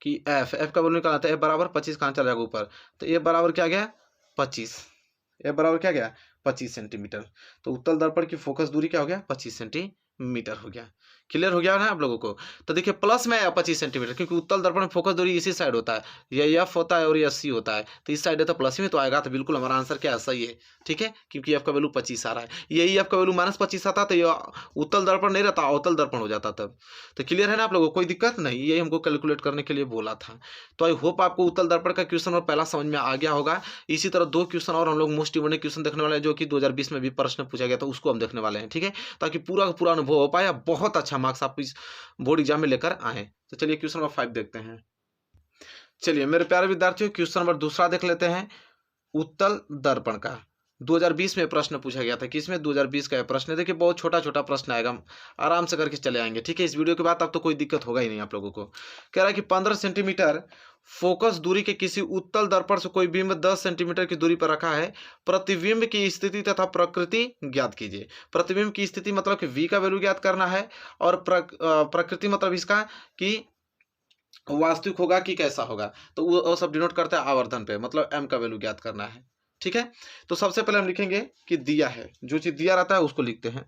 कि एफ का वैल्यू निकालना था, एफ बराबर 25 कहाँ चला जाएगा ऊपर, तो एफ बराबर क्या गया 25, एफ बराबर क्या गया 25 सेंटीमीटर। तो उत्तल दर्पण की फोकस दूरी क्या हो गया 25 सेंटीमीटर हो गया। क्लियर हो गया ना आप लोगों को। तो देखिए प्लस में आया 25 सेंटीमीटर, क्योंकि उत्तल दर्पण में फोकस दूरी इसी साइड होता है, ये एफ होता है और ये सी होता है, तो इस साइड है तो प्लस में तो आएगा, तो बिल्कुल हमारा आंसर क्या है सही है। ठीक है, क्योंकि एफ का वैल्यू 25 आ रहा है, यही एफ का वैल्यू -25 आता तो ये उत्तल दर्पण नहीं रहता, अवतल दर्पण हो जाता तब। तो क्लियर है ना आप लोगों को, कोई दिक्कत नहीं, यही हमको कैलकुलेट करने के लिए बोला था। तो आई होप आपको उत्तल दर्पण का क्वेश्चन और पहला समझ में आ गया होगा। इसी तरह 2 क्वेश्चन और हम लोग मोस्ट इंपोर्टेंट क्वेश्चन देखने वाले हैं, जो कि 2020 में भी प्रश्न पूछा गया था, उसको हम देखने वाले हैं। ठीक है, ताकि पूरा का पूरा अनुभव हो पाए, बहुत अच्छा मार्क्स आप इस बोर्ड एग्जाम में लेकर आए। तो चलिए क्वेश्चन नंबर 5 देखते हैं। चलिए मेरे प्यारे विद्यार्थियों, क्वेश्चन नंबर दूसरा देख लेते हैं उत्तल दर्पण का। 2020 में प्रश्न पूछा गया था, किसमें 2020 का प्रश्न। देखिए बहुत छोटा छोटा प्रश्न आएगा, आराम से करके चले आएंगे। ठीक है, इस वीडियो के बाद अब तो कोई दिक्कत होगा ही नहीं आप लोगों को। कह रहा है कि 15 सेंटीमीटर फोकस दूरी के किसी उत्तल दर्पण से कोई बिंब 10 सेंटीमीटर की दूरी पर रखा है, प्रतिबिंब की स्थिति तथा प्रकृति ज्ञात कीजिए। प्रतिबिंब की स्थिति मतलब कि v का वैल्यू ज्ञात करना है, और प्रकृति मतलब इसका कि वास्तविक होगा कि कैसा होगा, तो वो सब डिनोट करता है आवर्धन पे, मतलब m का वैल्यू ज्ञात करना है। ठीक है, तो सबसे पहले हम लिखेंगे कि दिया है, जो चीज दिया रहता है उसको लिखते हैं।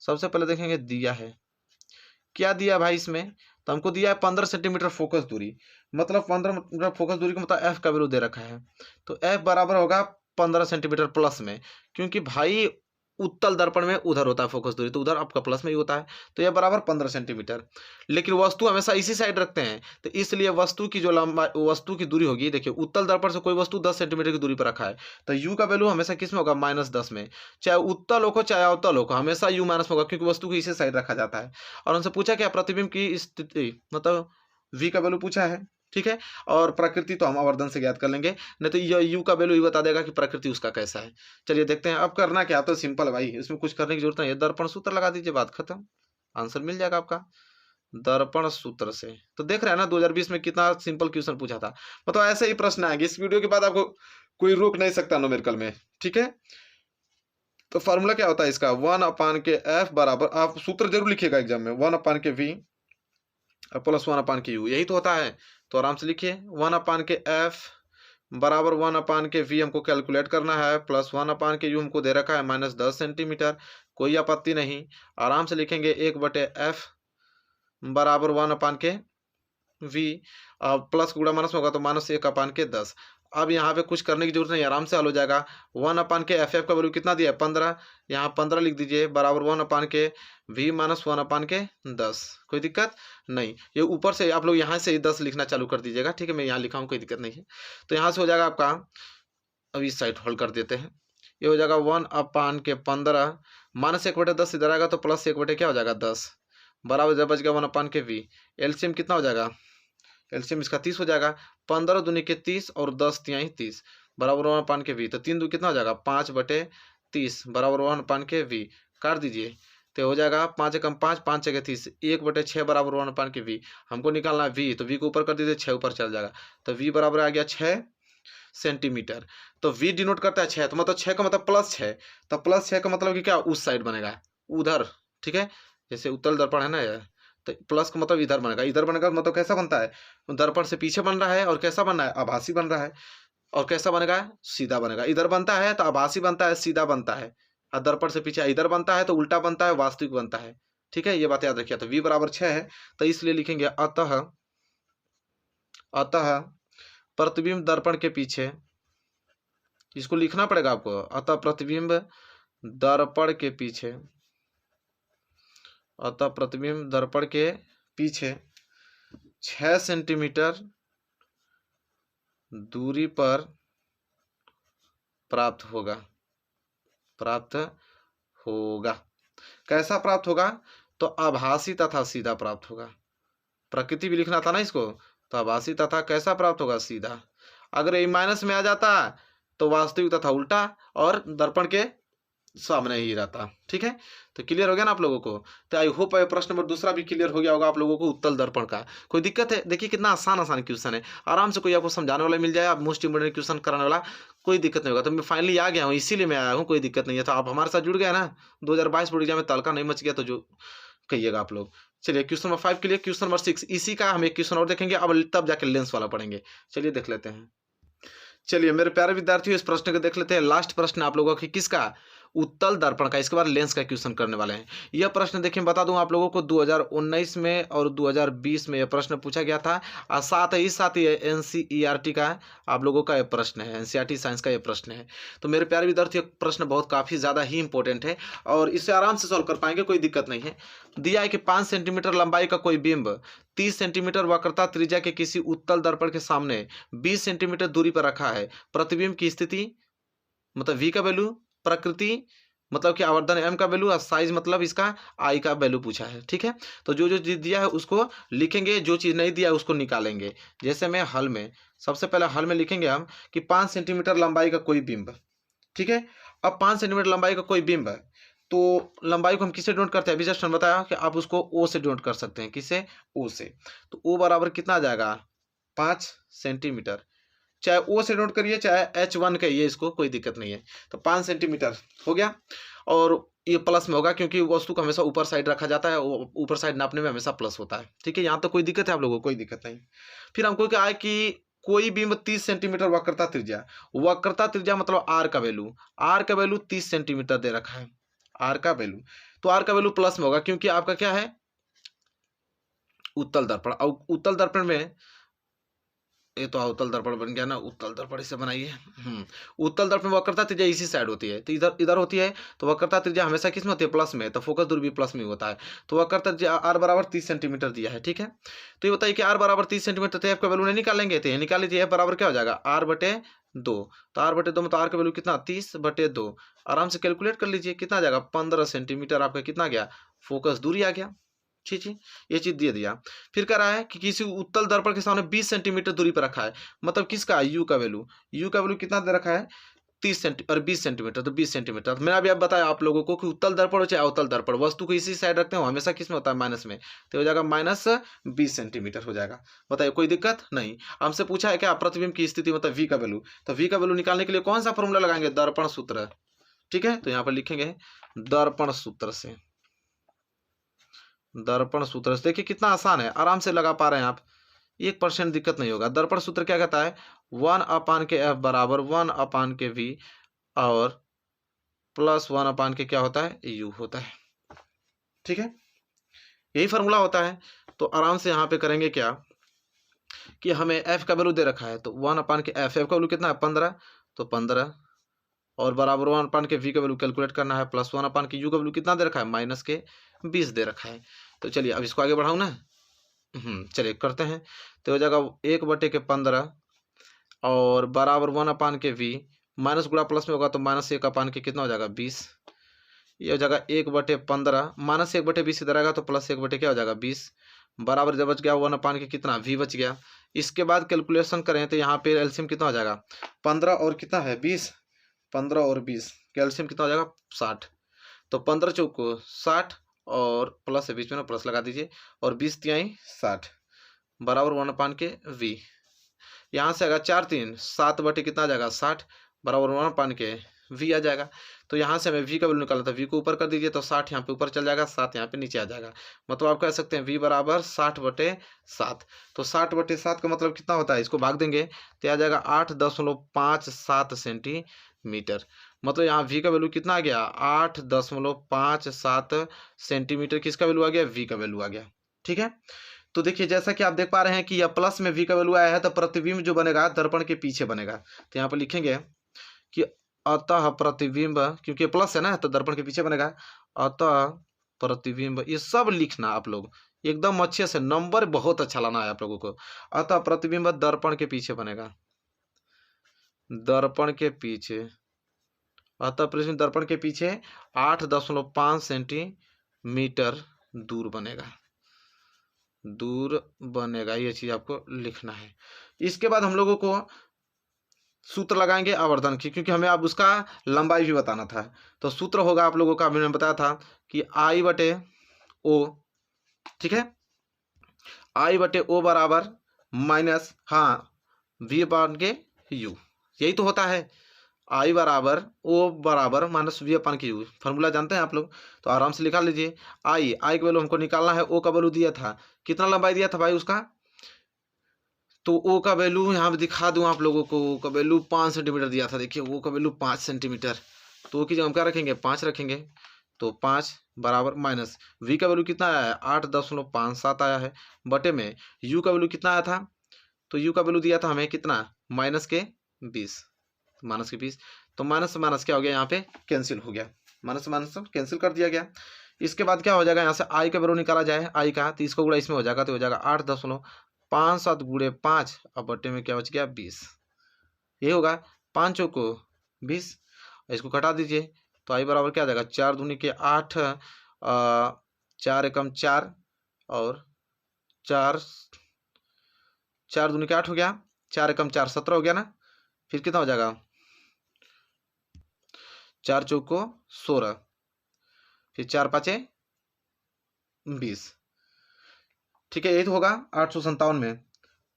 सबसे पहले देखेंगे दिया है, क्या दिया भाई इसमें, तो हमको दिया है 15 सेंटीमीटर फोकस दूरी, मतलब 15 मीटर फोकस दूरी का मतलब एफ का वैल्यू दे रखा है, तो एफ बराबर होगा 15 सेंटीमीटर प्लस में, क्योंकि भाई उत्तल दर्पण में उधर होता है फोकस दूरी, तो उधर आपका प्लस में ही होता है, तो यह बराबर 15 सेंटीमीटर। लेकिन वस्तु हमेशा इसी साइड रखते हैं, तो इसलिए वस्तु की जो लंबाई, वस्तु की दूरी होगी, देखिए उत्तल दर्पण से कोई वस्तु 10 सेंटीमीटर की दूरी पर रखा है, तो यू का वैल्यू हमेशा किस में होगा -10 में, चाहे उत्तल हो चाहे अवतल हो, हमेशा यू माइनस में होगा, क्योंकि वस्तु को इसी साइड रखा जाता है। और उनसे पूछा क्या प्रतिबिंब की स्थिति, मतलब वी का वैल्यू पूछा है। ठीक है, और प्रकृति तो हम आवर्धन से ज्ञात कर लेंगे, नहीं तो यह यू का वैल्यू ही बता देगा कि प्रकृति उसका कैसा है। चलिए देखते हैं, अब करना क्या, तो सिंपल है भाई, इसमें कुछ करने की जरूरत नहीं है, दर्पण सूत्र लगा दीजिए, बात खत्म, आंसर मिल जाएगा आपका दर्पण सूत्र से। तो देख रहे हैं ना 2020 में कितना सिंपल क्वेश्चन पूछा था, मतलब ऐसे ही प्रश्न आएंगे, इस वीडियो के बाद आपको कोई रोक नहीं सकता न्यूमेरिकल में। ठीक है, तो फॉर्मूला क्या होता है इसका, 1 के एफ बराबर, आप सूत्र जरूर लिखिएगा एग्जाम में, 1 के वी प्लस 1 के यू, यही तो होता है। तो आराम से लिखिए 1 के एफ बराबर 1 के वी हमको कैलकुलेट करना है, प्लस 1 के यू हमको दे रखा है -10 सेंटीमीटर, कोई आपत्ति नहीं। आराम से लिखेंगे 1/f बराबर 1 के वी, प्लस गुणा माइनस होगा तो -1 के 10। अब यहाँ पे कुछ करने की जरूरत नहीं, आराम से हल हो जाएगा। 1 के एफ का वैल्यू कितना दिया है 15, यहाँ 15 लिख दीजिए, बराबर 1 के वी माइनस 1 के 10, कोई दिक्कत नहीं। ये ऊपर से आप लोग यहाँ से 10 लिखना चालू कर दीजिएगा। ठीक है, मैं यहाँ लिखा हूँ, कोई दिक्कत नहीं है। तो यहाँ से हो जाएगा आपका, अब इस साइड होल्ड कर देते हैं, ये हो जाएगा 1 के 15 -1/10 इधर आएगा, तो प्लस 1 क्या हो जाएगा 10, बराबर जब बच गया 1 के वी। एलसीएम कितना हो जाएगा, एलसीएम इसका 30 हो जाएगा, 15 दूनी के 30 और 10 तिहाई 30 बराबर 1 के वी, तो 3 दू कितना हो जाएगा 5/30 बराबर 1 के वी, काट दीजिए, तो हो जाएगा 5 एकम 5, 5 जगह 30, 1/6 बराबर 1 के वी। हमको निकालना है वी, तो वी को ऊपर कर दीजिए, 6 ऊपर चल जाएगा, तो वी बराबर आ गया 6 सेंटीमीटर। तो वी डिनोट करता है 6, तो मतलब 6 का मतलब +6, तो +6 का मतलब कि क्या उस साइड बनेगा, उधर। ठीक है, जैसे उत्तल दर्पण है ना यार, तो प्लस का मतलब इधर बनेगा, इधर बनेगा मतलब कैसा बनता है, दर्पण से पीछे बन रहा है, और कैसा बन रहा है आभासी बन रहा है, और कैसा बनेगा सीधा बनेगा। इधर बनता है तो आभासी बनता है, सीधा बनता है, और दर्पण से पीछे इधर बनता है तो उल्टा बनता है, वास्तविक बनता है। ठीक है, ये बात याद रखिए। तो v बराबर 6 है, तो इसलिए लिखेंगे अतः प्रतिबिंब दर्पण के पीछे, इसको लिखना पड़ेगा आपको, अतः प्रतिबिंब दर्पण के पीछे, अतः प्रतिबिंब दर्पण के पीछे 6 सेंटीमीटर दूरी पर प्राप्त होगा, कैसा प्राप्त होगा, तो आभासी तथा सीधा प्राप्त होगा। प्रकृति भी लिखना था ना इसको, तो आभासी तथा कैसा प्राप्त होगा, सीधा। अगर ये माइनस में आ जाता तो वास्तविक तथा उल्टा और दर्पण के सामने ही रहता। ठीक है, तो क्लियर हो गया ना आप लोगों को। तो आई होप प्रश्न नंबर दूसरा भी क्लियर हो गया होगा आप लोगों को उत्तल दर्पण का। कोई दिक्कत है? देखिए कितना आसान आसान क्वेश्चन है, आराम से कोई आपको समझाने वाला मिल जाए, आप मोस्ट इंपोर्टेंट क्वेश्चन कराने वाला, कोई दिक्कत नहीं होगा। तो मैं फाइनली आ गया हूँ, इसीलिए मैं आया हूँ, कोई दिक्कत नहीं है। तो आप हमारे साथ जुड़ गए ना, 2022 बोर्ड एग्जाम में तड़का नहीं मच गया तो जो कहिएगा आप लोग। चलिए क्वेश्चन नंबर 5 के लिए, क्वेश्चन नंबर 6 इसी का हम एक क्वेश्चन और देखेंगे, अब तब जाके लेंस वाला पढ़ेंगे। चलिए देख लेते हैं। चलिए मेरे प्यारे विद्यार्थियों, इस प्रश्न को देख लेते हैं। लास्ट प्रश्न आप लोगों की किसका? उत्तल दर्पण का। इसके बाद लेंस का क्वेश्चन करने वाले हैं। यह प्रश्न देखिए बता दूं आप लोगों को 2019 में और 2020 में यह प्रश्न पूछा गया था, और साथ ही एनसीईआरटी का आप लोगों का यह प्रश्न है, एनसीईआरटी साइंस का यह प्रश्न है। तो मेरे प्यारे विद्यार्थियों, प्रश्न बहुत काफ़ी ज़्यादा ही इंपॉर्टेंट है और इसे आराम से सॉल्व कर पाएंगे, कोई दिक्कत नहीं है। दिया है कि 5 सेंटीमीटर लंबाई का कोई बिंब 30 सेंटीमीटर वक्रता त्रिज्या के किसी उत्तल दर्पण के सामने 20 सेंटीमीटर दूरी पर रखा है। प्रतिबिंब की स्थिति मतलब v का वैल्यू, प्रकृति मतलब कि आवर्धन m का वैल्यू, और साइज मतलब इसका i का वैल्यू पूछा है। ठीक है, तो जो जो चीज दिया है उसको लिखेंगे, जो चीज नहीं दिया है उसको निकालेंगे। जैसे मैं हल में, सबसे पहले हल में लिखेंगे हम कि 5 सेंटीमीटर लंबाई का कोई बिंब। ठीक है, अब 5 सेंटीमीटर लंबाई का कोई बिंब है, तो लंबाई को हम किससे डिनोट करते हैं? अभी जस्ट बताया कि आप उसको ओ से डिनोट कर सकते हैं। किससे? ओ से। तो ओ बराबर कितना आ जाएगा? 5 सेंटीमीटर। चाहे ओ से नोट करिए चाहे H1 कहिए, इसको कोई दिक्कत नहीं है। तो 5 सेंटीमीटर हो गया, और ये प्लस में होगा क्योंकि वस्तु को हमेशा ऊपर साइड रखा जाता है, ऊपर साइड नापने में हमेशा प्लस होता है। ठीक है, यहाँ तो कोई दिक्कत है आप लोगों को? कोई दिक्कत नहीं। फिर हमको क्या है कि कोई बिंब 30 सेंटीमीटर वक्रता त्रिज्या, वक्रता त्रिज्या मतलब आर का वैल्यू, आर का वैल्यू 30 सेंटीमीटर दे रखा है, आर का वैल्यू। तो आर का वैल्यू प्लस में होगा क्योंकि आपका क्या है? उत्तल दर्पण। और उत्तल दर्पण में ये तो अवतल दर्पण बन गया ना, उत्तल दर्पण इसे बनाइए। उत्तल दर्पण में वक्रता त्रिज्या इसी साइड होती है, तो इधर इधर होती है, तो वक्रता त्रिज्या हमेशा किस में होती है? प्लस में। तो फोकस दूरी भी प्लस में होता है। तो वक्रता त्रिज्या आर बराबर 30 सेंटीमीटर दिया है। ठीक है, तो ये बताइए कि आर बराबर 30 सेंटीमीटर, तो एफ का वैल्यू नहीं निकालेंगे, तो ये निकाल लीजिए। एफ बराबर क्या हो जाएगा? आर बटे 2। तो आर बटे 2 में तो आर का वैल्यू कितना? 30 बटे 2। आराम से कैलकुलेट कर लीजिए कितना आ जाएगा? 15 सेंटीमीटर आपका कितना गया? फोकस दूरी आ गया। ठीक है, ये चीज दे दिया। फिर कह रहा है कि किसी उत्तल दर्पण के सामने 20 सेंटीमीटर दूरी पर रखा है, मतलब किसका? यू का वैल्यू। यू का वैल्यू कितना दे रखा है? 30 सेंटी और 20 सेंटीमीटर, तो 20 सेंटीमीटर। तो मैंने अभी आप बताया आप लोगों को कि उत्तल दर्पण हो चाहे अवतल दर्पण, वस्तु को इसी साइड रखते हैं, हमेशा किस में होता है? माइनस में। तो हो जाएगा माइनस 20 सेंटीमीटर हो जाएगा। बताइए कोई दिक्कत नहीं। हमसे पूछा है क्या? प्रतिबिंब की स्थिति मतलब वी का वैल्यू। तो वी का वैल्यू निकालने के लिए कौन सा फॉर्मूला लगाएंगे? दर्पण सूत्र। ठीक है, तो यहाँ पर लिखेंगे दर्पण सूत्र से, दर्पण सूत्र से। देखिए कितना आसान है, आराम से लगा पा रहे हैं आप, 1% दिक्कत नहीं होगा। दर्पण सूत्र क्या कहता है? 1/f बराबर 1/v और प्लस 1/के क्या होता है? u होता है। ठीक है, यही फॉर्मूला होता है। तो आराम से यहाँ पे करेंगे क्या कि हमें f का वैल्यू दे रखा है, तो 1/f, f का वैल्यू कितना है? 15, तो 15 और बराबर 1/v का वैल्यू कैलकुलेट करना है, प्लस 1/के u का वैल्यू कितना दे रखा है? माइनस के 20 दे रखा है। तो चलिए अब इसको आगे बढ़ाऊँ ना, चलिए करते हैं। तो हो जाएगा 1/15 और बराबर 1/v, माइनस गुणा प्लस में होगा तो माइनस 1/के कितना हो जाएगा? 20। ये हो जाएगा 1/15, माइनस 1/20 इधर आएगा तो प्लस 1 क्या हो जाएगा? 20 बराबर जब बच गया 1/के कितना? v बच गया। इसके बाद कैलकुलेशन करें तो यहाँ पे एलसीएम कितना हो जाएगा? 15 और कितना है? 20, 15 और 20 कैल्शियम कितना हो जाएगा? 60। तो 15 चौक 60 और प्लस है बीच में ना, प्लस लगा दीजिए, और 20 तिहाई 60 बराबर 1/के v। यहाँ से आएगा 4 3 7 बटे कितना आ जाएगा? 60 बराबर 1/के v आ जाएगा। तो यहाँ से हमें v का वैल्यू निकालना था, v को ऊपर कर दीजिए तो 60 यहाँ पे ऊपर चल जाएगा, 7 यहाँ पे नीचे आ जाएगा। मतलब आप कह सकते हैं v बराबर 60/7। तो 60/7 का मतलब कितना होता है? इसको भाग देंगे तो आ जाएगा 8.57 सेंटीमीटर। मतलब यहाँ v का वैल्यू कितना आ गया? 8.57 सेंटीमीटर किसका वैल्यू आ गया? v का वैल्यू आ गया। ठीक है, तो देखिए जैसा कि आप देख पा रहे हैं कि यह प्लस में v का वैल्यू आया है, तो प्रतिबिंब जो बनेगा दर्पण के पीछे बनेगा। तो यहाँ पर लिखेंगे कि अतः प्रतिबिंब, क्योंकि प्लस है ना तो दर्पण के पीछे बनेगा, अतः प्रतिबिंब, ये सब लिखना आप लोग एकदम अच्छे से, नंबर बहुत अच्छा लाना है आप लोगों को। अतः प्रतिबिंब दर्पण के पीछे बनेगा, दर्पण के पीछे, अतः प्रतिबिंब दर्पण के पीछे 8.5 सेंटीमीटर दूर बनेगा, दूर बनेगा। ये चीज आपको लिखना है। इसके बाद हम लोगों को सूत्र लगाएंगे आवर्धन की, क्योंकि हमें अब उसका लंबाई भी बताना था। तो सूत्र होगा आप लोगों का, मैंने बताया था कि आई बटे ओ, ठीक है, आई बटे ओ बराबर माइनस, हाँ, वी अपान के यू, यही तो होता है। आई बराबर ओ बराबर माइनस वी अपान के यू, फॉर्मूला जानते हैं आप लोग, तो आराम से निकाल लीजिए। आई का वैल्यू हमको निकालना है, ओ का वैल्यू दिया था, कितना लंबाई दिया था भाई उसका, तो ओ का वैल्यू यहाँ पे दिखा दूं आप लोगों को, ओ का वैल्यू 5 सेंटीमीटर दिया था। देखिए ओ का वैल्यू 5 सेंटीमीटर, तो ओ की जगह हम क्या रखेंगे, 5 रखेंगे। तो 5 बराबर माइनस वी का वैल्यू कितना आया है, 8.57 आया है, बटे में यू का वैल्यू कितना आया था, तो यू का वैल्यू दिया था हमें कितना, माइनस के 20, माइनस के 20, तो माइनस से माइनस क्या हो गया, यहाँ पे कैंसिल हो गया, माइनस से माइनस कैंसिल कर दिया गया। इसके बाद क्या हो जाएगा, यहाँ से आई का वैल्यू निकाला जाए, आई का, तो इसको गुणा इसमें हो जाएगा, तो हो जाएगा 8.57 गुणे 5, अब बट्टे में क्या बच गया, 20, यही होगा, 5 चौको 20, इसको घटा दीजिए, तो आई बराबर क्या आ जाएगा, 4 दूनी के 8, 4 एकम 4, और 4 दूनी के 8 हो गया, 4 एकम 4 17 हो गया ना, फिर कितना हो जाएगा, 4 चौको 16, फिर 4 पाँचे 20, ठीक है, यही तो होगा 857 में।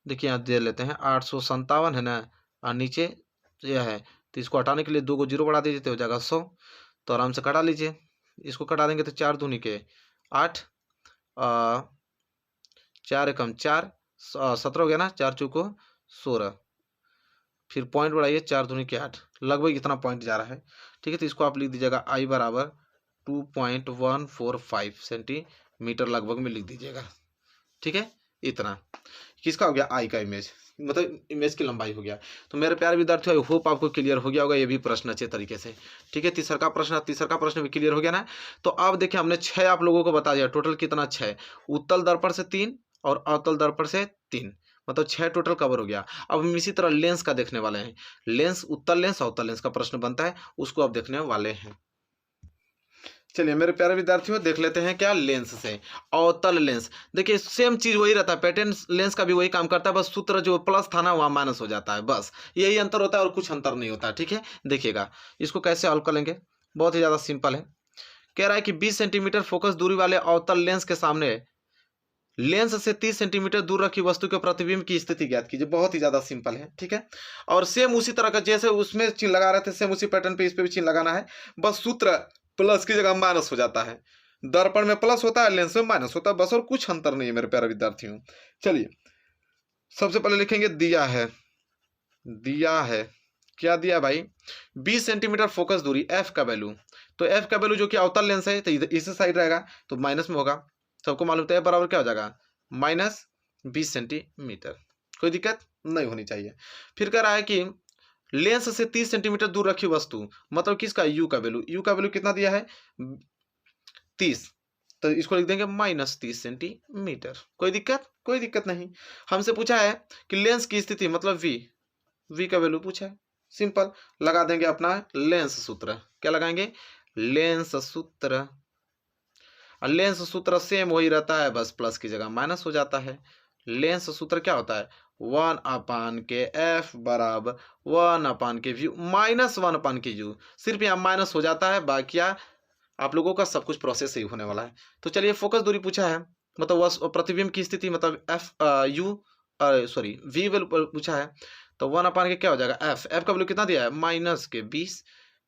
देखिए यहाँ दे लेते हैं, 857 है ना, और नीचे यह है, तो इसको हटाने के लिए 2 को 0 बढ़ा दीजिए, तो हो जाएगा 100, तो आराम से कटा लीजिए, इसको कटा देंगे तो 4 दूनी के 8, 4 एकम 4, 17 हो गया ना, 4 चौको 16, फिर पॉइंट बढ़ाइए, 4 दूनी के 8, लगभग इतना पॉइंट जा रहा है, ठीक है, तो इसको आप लिख दीजिएगा आई बराबर 2.145 सेंटीमीटर लगभग में लिख दीजिएगा, ठीक है, इतना किसका हो गया, आई का इमेज, मतलब इमेज की लंबाई हो गया। तो मेरे प्यारे विद्यार्थियों, आई होप आपको क्लियर हो गया होगा ये भी प्रश्न अच्छे तरीके से, ठीक है। तीसरा प्रश्न भी क्लियर हो गया ना। तो अब देखिए हमने 6 आप लोगों को बता दिया, टोटल कितना 6, उत्तल दर्पण से 3 और अवतल दर्पण से 3, मतलब 6 टोटल कवर हो गया। अब हम इसी तरह लेंस का देखने वाले हैं, लेंस, उत्तल लेंस अवतल लेंस का प्रश्न बनता है, उसको अब देखने वाले हैं। चलिए मेरे प्यारे विद्यार्थियों, देख लेते हैं क्या, लेंस से अवतल लेंस। देखिए सेम चीज वही रहता है, पैटर्न लेंस का भी वही काम करता है, बस सूत्र जो प्लस था ना वहाँ माइनस हो जाता है, बस यही अंतर होता है और कुछ अंतर नहीं होता, ठीक है। देखिएगा इसको कैसे हल करेंगे, बहुत ही ज्यादा सिंपल है। कह रहा है कि 20 सेंटीमीटर फोकस दूरी वाले अवतल लेंस के सामने लेंस से 30 सेंटीमीटर दूर रखी वस्तु के प्रतिबिंब की स्थिति ज्ञात कीजिए। बहुत ही ज्यादा सिंपल है, ठीक है। और सेम उसी तरह का जैसे उसमें चिन्ह लगा रहे थे, सेम उसी पैटर्न पे इस पे भी चिन्ह लगाना है, बस सूत्र प्लस की जगह माइनस हो जाता है, दर्पण में प्लस होता है, लेंस में माइनस होता है, बस, और कुछ अंतर नहीं है मेरे प्यारे विद्यार्थियों। चलिए सबसे पहले लिखेंगे दिया है, दिया है, क्या दिया भाई, 20 सेंटीमीटर फोकस दूरी, एफ का वैल्यू, तो एफ का वैल्यू जो कि अवतल लेंस है तो इस साइड रहेगा, तो माइनस में होगा, सबको मालूम है, बराबर क्या हो जाएगा, माइनस 20 सेंटीमीटर, कोई दिक्कत नहीं होनी चाहिए। फिर कह रहा है कि लेंस से 30 सेंटीमीटर दूर रखी वस्तु, मतलब किसका, यू का वैल्यू, यू का वैल्यू कितना दिया है, 30, तो इसको लिख देंगे माइनस 30 सेंटीमीटर, कोई दिक्कत नहीं। हमसे पूछा है कि लेंस की स्थिति, मतलब वी का वैल्यू पूछा है, सिंपल लगा देंगे अपना लेंस सूत्र, क्या लगाएंगे, लेंस सूत्र, और लेंस सूत्र सेम वही रहता है, बस प्लस की जगह माइनस हो जाता है। लेंस सूत्र क्या होता है, 1/f बराबर 1/v माइनस 1/q, सिर्फ यहाँ माइनस हो जाता है, बाकी आप लोगों का सब कुछ प्रोसेस सही होने वाला है। तो चलिए फोकस दूरी पूछा है, मतलब वह प्रतिबिंब की स्थिति, मतलब वी वैल्यू पूछा है, तो 1/के क्या हो जाएगा, एफ का वैल्यू कितना दिया है, माइनस के 20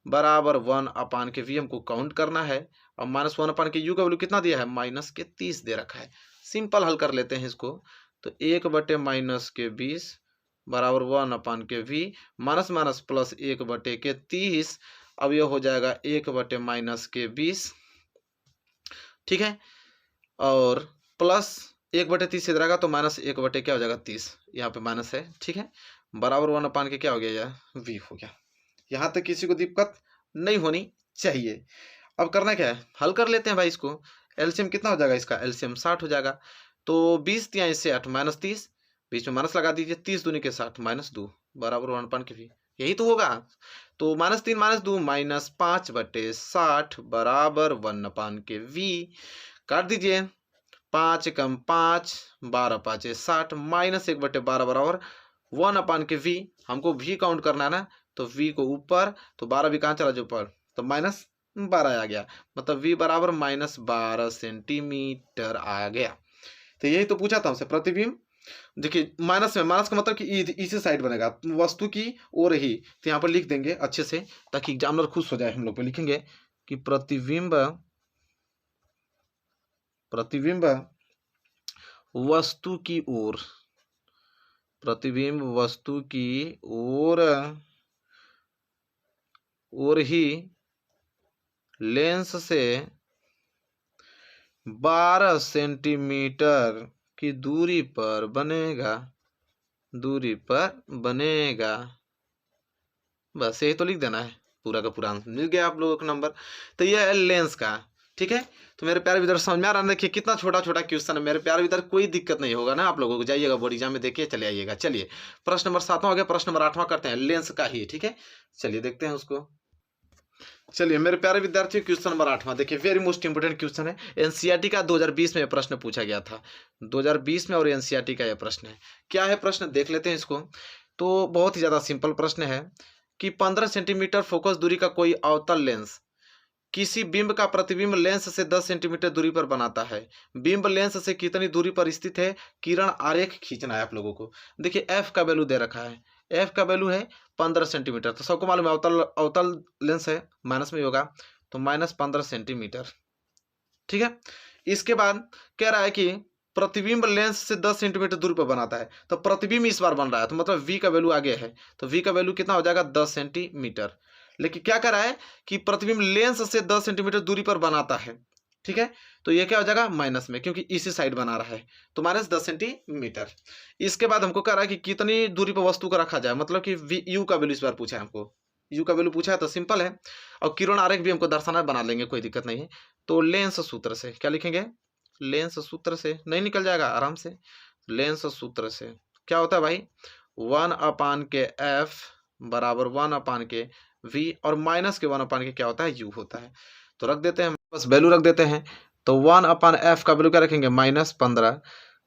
बराबर 1/v हमको काउंट करना है, और माइनस 1/के यू का वैल्यू कितना दिया है, माइनस के 30 दे रखा है। सिंपल हल कर लेते हैं इसको, तो 1/-20 बराबर 1/v, माइनस माइनस प्लस 1/30, अब यह हो जाएगा 1/-20, ठीक है, और प्लस 1/30 इधर आएगा, तो माइनस 1/ क्या हो जाएगा, 30, यहाँ पे माइनस है, ठीक है, बराबर 1/के क्या हो गया, यह v हो गया। यहाँ तक किसी को दिक्कत नहीं होनी चाहिए। अब करना क्या है, हल कर लेते हैं भाई इसको। एलसीएम कितना हो जाएगा, इसका एलसीएम 60 हो जाएगा, तो 20 तिया इससे 8 माइनस 30, बीच में माइनस लगा दीजिए, 30 दूनी के 60 माइनस 2 बराबर 1/v, यही तो होगा। तो -3 -2 -5/60 बराबर 1/v, काट दीजिए, 5 कम 5 12 5 60 -1/12 बराबर 1/v, हमको v काउंट करना है ना, तो v को ऊपर, तो 12 भी कहाँ चला जो ऊपर, तो -12 आ गया, मतलब v बराबर -12 सेंटीमीटर आ गया। तो यही तो पूछा था हमसे, प्रतिबिंब देखिए माइनस में, माइनस का मतलब कि इसी साइड बनेगा, वस्तु की ओर ही, तो यहाँ पर लिख देंगे अच्छे से ताकि एग्जामिनर खुश हो जाए। हम लोग पे लिखेंगे कि प्रतिबिंब वस्तु की ओर, प्रतिबिंब वस्तु की ओर ही लेंस से 12 सेंटीमीटर की दूरी पर बनेगा। बस यही तो लिख देना है, पूरा का पूरा आंसर मिल गया आप लोगों को नंबर। तो ये है लेंस का, ठीक है। तो मेरे प्यारे विद्यार्थी समझ में आ रहा है, देखिए कितना छोटा छोटा क्वेश्चन है मेरे प्यारे विद्यार्थी, कोई दिक्कत नहीं होगा ना आप लोगों को, जाइएगा बोर्ड एग्जाम में देखिए, चले आइएगा। चलिए प्रश्न नंबर 7वां हो गया, प्रश्न नंबर 8वां करते हैं, लेंस का ही, ठीक है। चलिए देखते हैं उसको। चलिए मेरे प्यारे विद्यार्थियों, क्वेश्चन नंबर 8वां देखिए, वेरी मोस्ट इंपोर्टेंट क्वेश्चन है, एनसीईआरटी का 2020 में प्रश्न पूछा गया था, 2020 में, और एनसीईआरटी का यह प्रश्न है। क्या है प्रश्न, देख लेते हैं इसको। तो बहुत ही ज्यादा सिंपल प्रश्न है कि 15 सेंटीमीटर फोकस दूरी का कोई अवतल लेंस किसी बिंब का प्रतिबिंब लेंस से 10 सेंटीमीटर दूरी पर बनाता है। बिंब लेंस से कितनी दूरी पर स्थित है, किरण आरेख खींचना है आप लोगों को। देखिए एफ का वैल्यू दे रखा है, एफ का वैल्यू है 15 सेंटीमीटर, तो सबको मालूम है अवतल लेंस है, माइनस में होगा, तो -15 सेंटीमीटर, ठीक है। इसके बाद कह रहा है कि प्रतिबिंब लेंस से 10 सेंटीमीटर दूरी पर बनाता है, तो प्रतिबिंब इस बार बन रहा है, तो मतलब v का वैल्यू आगे है, तो v का वैल्यू कितना हो जाएगा 10 सेंटीमीटर। लेकिन क्या कर रहा है कि प्रतिबिंब लेंस से 10 सेंटीमीटर दूरी पर बनाता है, ठीक है। तो ये क्या हो जाएगा माइनस में, क्योंकि इसी साइड बना रहा है, तो -10 सेंटीमीटर। इसके बाद हमको कह रहा है कि कितनी दूरी पर वस्तु को रखा जाए, मतलब कि यू का वैल्यू इस बार पूछा है हमको, यू का वैल्यू पूछा है, तो सिंपल है। और किरण आरेख भी हमको दर्शाना बना लेंगे, कोई दिक्कत नहीं है। तो लेंस सूत्र से क्या लिखेंगे, लेंस सूत्र से नहीं निकल जाएगा आराम से, लेंस सूत्र से क्या होता है भाई, 1/f बराबर 1/v, और माइनस के 1/के क्या होता है, u होता है। तो रख देते हैं, बस वैल्यू रख देते हैं। तो 1/f का वैल्यू क्या रखेंगे, -15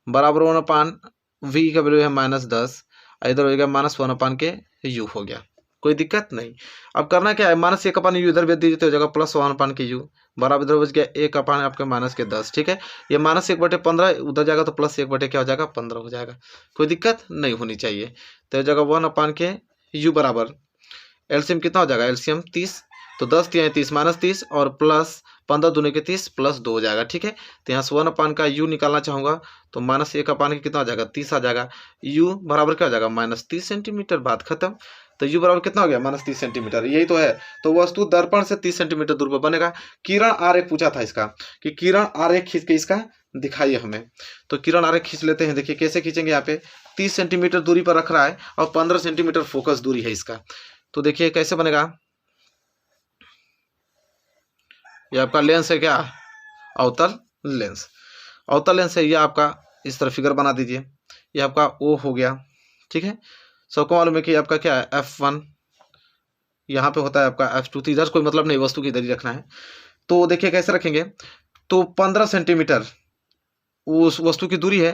बराबर 1/v का वैल्यू है -10, इधर हो गया -1/के u हो गया, कोई दिक्कत नहीं। अब करना क्या है, -1/u इधर भेज दीजिए, तो हो जाएगा +1/के u बराबर, इधर बच गया 1/ आपके -10, ठीक है। ये -1/15 उधर जाएगा, तो +1/ क्या हो जाएगा 15 हो जाएगा, कोई दिक्कत नहीं होनी चाहिए। तो हो जाएगा 1/के u बराबर, एलसीएम कितना हो जाएगा, एलसीएम 30, तो 10 3 30 -30 और प्लस 15 दूनी के 30 +2 हो जाएगा, ठीक है। तो यहाँ से 1/का u निकालना चाहूँगा, तो -1/के कितना हो जाएगा 30 आ जाएगा, u बराबर क्या हो जाएगा -30 सेंटीमीटर, बात खत्म। तो u बराबर कितना हो गया -30 सेंटीमीटर, यही तो है। तो वस्तु दर्पण से 30 सेंटीमीटर दूर पर बनेगा। किरण आरेख पूछा था इसका, कि किरण आरेख खींच के इसका दिखाइए हमें। तो किरण आरेख खींच लेते हैं, देखिए कैसे खींचेंगे। यहाँ पे 30 सेंटीमीटर दूरी पर रख रहा है और 15 सेंटीमीटर फोकस दूरी है इसका, तो देखिए कैसे बनेगा। ये आपका लेंस है क्या, अवतल लेंस, अवतल लेंस है ये आपका, इस तरह फिगर बना दीजिए। ये आपका ओ हो गया, ठीक है। सबको मालूम है कि आपका क्या है F1, यहाँ पे होता है आपका F2, तो इधर कोई मतलब नहीं, वस्तु की इधर ही रखना है। तो देखिए कैसे रखेंगे, तो 15 सेंटीमीटर उस वस्तु की दूरी है,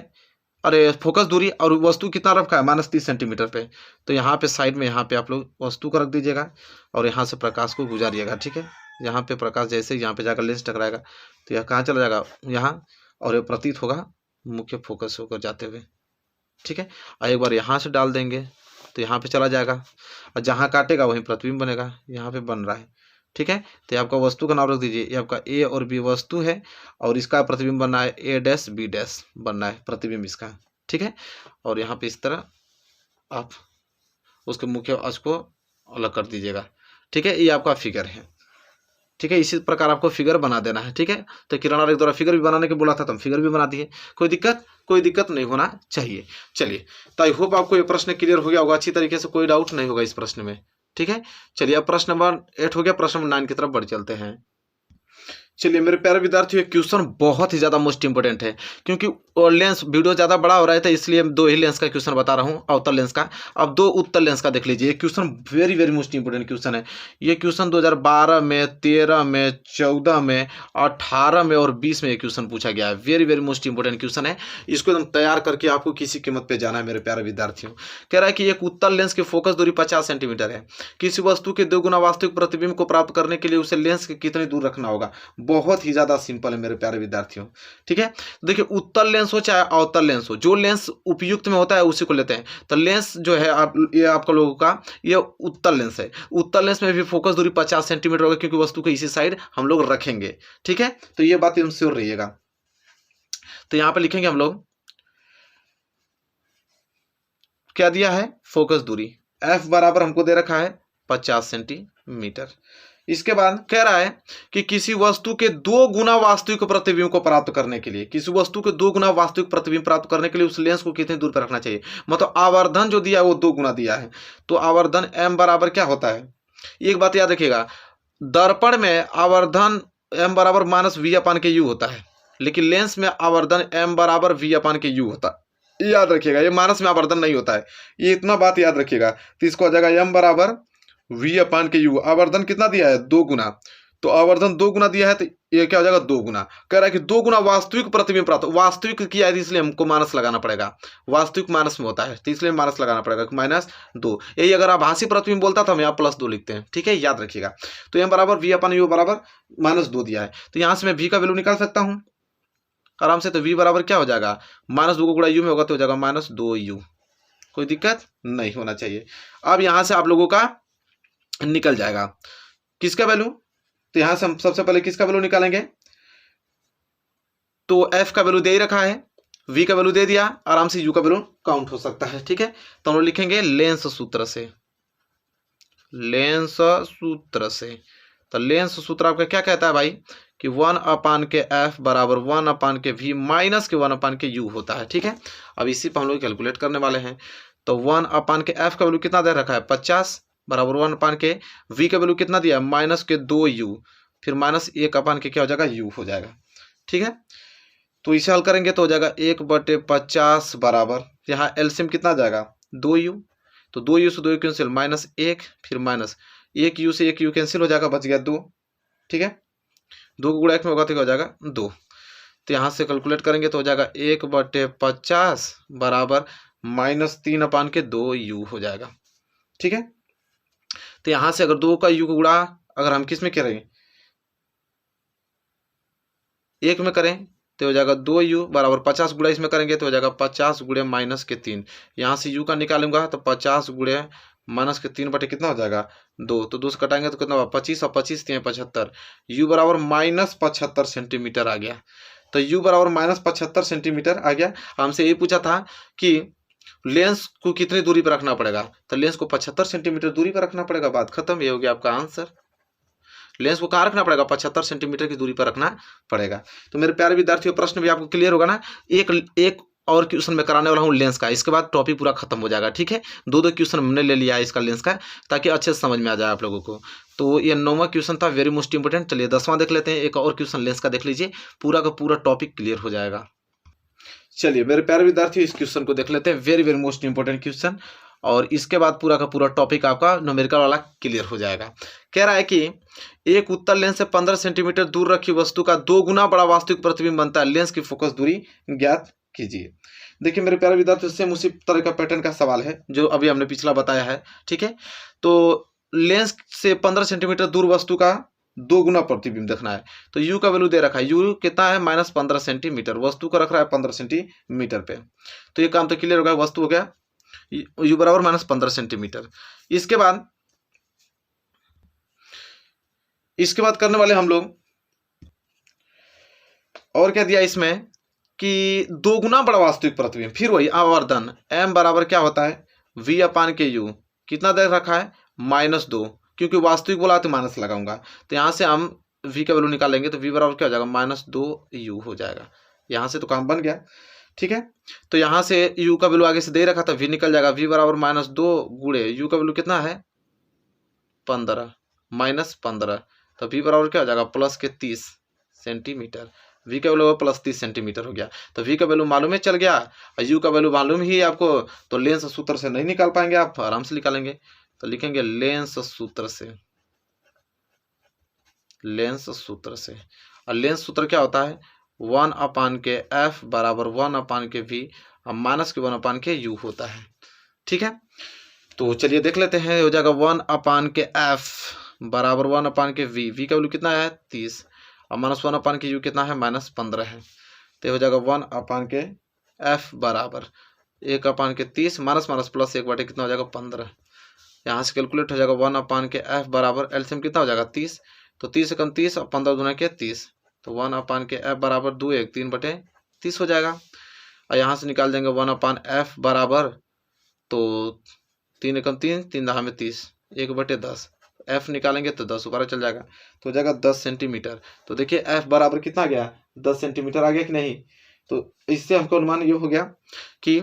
अरे फोकस दूरी, और वस्तु कितना रखा है -30 सेंटीमीटर पे। तो यहाँ पे साइड में, यहाँ पे आप लोग वस्तु को रख दीजिएगा और यहाँ से प्रकाश को गुजारिएगा, ठीक है। यहाँ पे प्रकाश जैसे ही यहाँ पे जाकर लेंस टकराएगा, तो यह कहाँ चला जाएगा, यहाँ, और ये प्रतीत होगा मुख्य फोकस होकर जाते हुए, ठीक है। और एक बार यहाँ से डाल देंगे, तो यहाँ पे चला जाएगा, और जहाँ काटेगा वहीं प्रतिबिंब बनेगा, यहाँ पे बन रहा है, ठीक है। तो आपका वस्तु का नाम रख दीजिए, ये आपका ए और बी वस्तु है, और इसका प्रतिबिंब बनना है A', B' बनना है प्रतिबिंब इसका, ठीक है। और यहाँ पे इस तरह आप उसके मुख्य अक्ष को अलग कर दीजिएगा, ठीक है। ये आपका फिगर है, ठीक है। इसी प्रकार आपको फिगर बना देना है, ठीक है। तो किरण आरेख द्वारा फिगर भी बनाने के बोला था, तो हम फिगर भी बना दिए, कोई दिक्कत नहीं होना चाहिए। चलिए, तो आई होप आपको ये प्रश्न क्लियर हो गया होगा अच्छी तरीके से, कोई डाउट नहीं होगा इस प्रश्न में, ठीक है। चलिए अब प्रश्न नंबर 8 हो गया, प्रश्न नंबर 9 की तरफ बढ़ चलते हैं। चलिए मेरे प्यारे विद्यार्थियों, क्वेश्चन बहुत ही ज़्यादा मोस्ट इंपोर्टेंट है, क्योंकि लेंस वीडियो ज़्यादा बड़ा हो रहा है तो इसलिए दो ही लेंस का क्वेश्चन बता रहा हूँ, अवतल लेंस का। अब दो उत्तल लेंस का देख लीजिए। ये question very very most important question है। ये क्वेश्चन 2012 में, 13 में, 14 में, 18 में और 20 में ये क्वेश्चन पूछा गया है। Very very most important question है। इसको एकदम तैयार करके आपको किसी कीमत पर जाना है मेरे प्यारे विद्यार्थियों। कह रहा है कि एक उत्तल लेंस की फोकस दूरी 50 सेंटीमीटर है। किसी वस्तु के 2 गुना वास्तविक प्रतिबिंब को प्राप्त करने के लिए उसे लेंस के कितनी दूर रखना होगा। बहुत ही ज्यादा सिंपल है मेरे प्यारे विद्यार्थियों। ठीक है, देखिए उत्तल लेंस हो चाहे अवतल लेंस हो, जो लेंस उपयुक्त में होता है उसी को लेते हैं। तो लेंस जो है ये आपका लोगों का ये उत्तल लेंस है। उत्तल लेंस में भी फोकस दूरी 50 सेंटीमीटर होगा, क्योंकि वस्तु को इसी साइड हम लोग रखेंगे। ठीक है, तो ये बात एकदम श्योर रहिएगा। तो यहां पर लिखेंगे हम लोग, क्या दिया है, फोकस दूरी f बराबर हमको दे रखा है 50 सेंटीमीटर। इसके बाद कह रहा है कि किसी वस्तु के 2 गुना वास्तविक प्रतिबिंब को प्राप्त करने के लिए, किसी वस्तु के 2 गुना वास्तविक प्रतिबिंब प्राप्त करने के लिए उस लेंस को कितनी दूर पर रखना चाहिए। मतलब आवर्धन जो दिया है वो 2 गुना दिया है, तो आवर्धन m बराबर क्या होता है। एक बात याद रखिएगा, दर्पण में आवर्धन m बराबर माइनस v अपान के u होता है, लेकिन लेंस में आवर्धन m बराबर v अपान के u होता है। याद रखिएगा, ये माइनस में आवर्धन नहीं होता है, ये इतना बात याद रखिएगा। तो इसको आ जाएगा m बराबर v अपान के u। आवर्धन कितना दिया है, 2 गुना, तो आवर्धन 2 गुना दिया है, तो ये क्या हो जाएगा, 2 गुना। कह रहा है कि 2 गुना वास्तविक प्रतिबिंब प्राप्त, वास्तविक किया है इसलिए हमको माइनस लगाना पड़ेगा, वास्तविक माइनस में होता है तो इसलिए माइनस लगाना पड़ेगा, -2। यही अगर आभासी प्रतिबिंब बोलता तो हम यहाँ +2 लिखते हैं। ठीक है, याद रखिएगा। तो m बराबर v अपान u बराबर -2 दिया है, तो यहाँ से मैं v का वैल्यू निकाल सकता हूँ आराम से। तो v बराबर क्या हो जाएगा, -2 को गुणा u में होगा तो हो जाएगा -2u। कोई दिक्कत नहीं होना चाहिए। अब यहां से आप लोगों का निकल जाएगा किसका वैल्यू, तो यहां से हम सबसे पहले किसका वैल्यू निकालेंगे, तो f का वैल्यू दे ही रखा है, v का वैल्यू दे दिया, आराम से u का वैल्यू काउंट हो सकता है। ठीक है, तो हम लोग लिखेंगे लेंस सूत्र से, लेंस सूत्र से। तो लेंस सूत्र आपका क्या कहता है भाई, कि 1 अपान के f बराबर 1 अपान के v माइनस के 1 अपान के u होता है। ठीक है, अब इसी पर हम लोग कैलकुलेट करने वाले हैं। तो 1 अपान के f का वैल्यू कितना दे रखा है, 50 बराबर 1 अपान के v का वैल्यू कितना दिया है, -2u, फिर -1 अपान के क्या हो जाएगा, u हो जाएगा। ठीक है, तो इसे हल करेंगे तो हो जाएगा 1/50 बराबर, यहाँ एलसीएम कितना आ जाएगा, 2u, तो 2u से 2u कैंसिल, -1, फिर -1u से 1u कैंसिल हो जाएगा, बच गया 2। ठीक है, 2 को गुणा 1 में होगा तो क्या हो जाएगा, 2। तो यहाँ से कैलकुलेट करेंगे तो हो जाएगा 1/50 बराबर -3 अपान के 2u हो जाएगा। ठीक है, तो यहाँ से अगर 2 का u को गुणा अगर हम किस में करें, 1 में करें तो हो जाएगा 2u बराबर 50 गुणा इसमें करेंगे तो हो जाएगा 50 गुणे -3। यहाँ से u का निकालूंगा तो 50 गुणे -3 बटे कितना हो जाएगा, 2। तो 2 से कटाएंगे तो कितना होगा, 25 और 25 3 75, u बराबर -75 सेंटीमीटर आ गया। तो u बराबर -75 सेंटीमीटर आ गया। हमसे यही पूछा था कि लेंस को कितनी दूरी पर रखना पड़ेगा, तो लेंस को 75 सेंटीमीटर दूरी पर रखना पड़ेगा। बात खत्म, ये हो गया आपका आंसर। लेंस को कहाँ रखना पड़ेगा, 75 सेंटीमीटर की दूरी पर रखना पड़ेगा। तो मेरे प्यारे विद्यार्थियों, प्रश्न भी आपको क्लियर होगा ना। एक और क्वेश्चन मैं कराने वाला हूँ लेंस का, इसके बाद टॉपिक पूरा खत्म हो जाएगा। ठीक है, 2 क्वेश्चन हमने ले लिया है इसका लेंस का, ताकि अच्छे से समझ में आ जाए आप लोगों को। तो ये 9वां क्वेश्चन था, वेरी मोस्ट इंपोर्टेंट। चलिए 10वां देख लेते हैं। एक और क्वेश्चन लेंस का देख लीजिए, पूरा का पूरा टॉपिक क्लियर हो जाएगा। चलिए मेरे प्यारे विद्यार्थियों, इस क्वेश्चन को देख लेते हैं, very very most important question, और इसके बाद पूरा का पूरा टॉपिक आपका न्यूमेरिकल वाला क्लियर हो जाएगा। कह रहा है कि एक उत्तल लेंस से 15 सेंटीमीटर दूर रखी वस्तु का 2 गुना बड़ा वास्तविक प्रतिबिंब बनता है, लेंस की फोकस दूरी ज्ञात कीजिए। देखिए मेरे प्यारे विद्यार्थियों, सेम उसी तरह का पैटर्न का सवाल है जो अभी हमने पिछला बताया है। ठीक है, तो लेंस से 15 सेंटीमीटर दूर वस्तु का 2 गुना प्रतिबिंब देखना है। तो u का वैल्यू दे रखा है, u कितना है, -15 सेंटीमीटर, वस्तु को रख रहा है 15 सेंटीमीटर पे। तो ये काम तो क्लियर हो गया, वस्तु हो गया u बराबर -15 सेंटीमीटर। इसके बाद करने वाले हम लोग, और क्या दिया इसमें कि 2 गुना बड़ा वास्तविक प्रतिबिंब, फिर वही आवर्धन m बराबर क्या होता है, v अपान के u, कितना दे रखा है, -2, क्योंकि वास्तविक बोला तो माइनस लगाऊंगा। तो यहाँ से हम v का वैल्यू निकालेंगे तो v बराबर क्या हो जाएगा, -2u हो जाएगा। यहाँ से तो काम बन गया। ठीक है, तो यहाँ से u का वैल्यू आगे से दे रखा था, v निकल जाएगा, v बराबर -2 गुणे u का वैल्यू कितना है, 15 -15, तो v बराबर क्या हो जाएगा, +30 सेंटीमीटर। v का वैल्यू प्लस 30 सेंटीमीटर हो गया। तो v का वैल्यू मालूम है चल गया और u का वैल्यू मालूम ही है आपको, तो लेंस सूत्र से नहीं निकाल पाएंगे आप, आराम से निकालेंगे। तो लिखेंगे लेंस सूत्र से, लेंस सूत्र से। और लेंस सूत्र क्या होता है, 1/f बराबर 1/v और माइनस के 1/के u होता है। ठीक है, तो चलिए देख लेते हैं। हो जाएगा 1/f बराबर 1/v। v का वैल्यू कितना है 30 और माइनस 1/के u कितना है -15 है। तो हो जाएगा 1/f बराबर 1/30 माइनस माइनस प्लस 1/, कितना हो जाएगा 15। यहाँ से कैलकुलेट हो जाएगा 1/f बराबर एलसीएम कितना हो जाएगा 30। तो 30 से कम 30 और 15 दूना के 30, तो 1/f बराबर 2 1 3/30 हो जाएगा। और यहाँ से निकाल देंगे 1/f बराबर, तो 3 एकम 3 3 दहा में 30 1/10, f निकालेंगे तो 10 ऊपर चल जाएगा, तो हो जाएगा 10 सेंटीमीटर। तो देखिए f बराबर कितना गया 10 सेंटीमीटर आ गया कि नहीं। तो इससे हमको अनुमान ये हो गया कि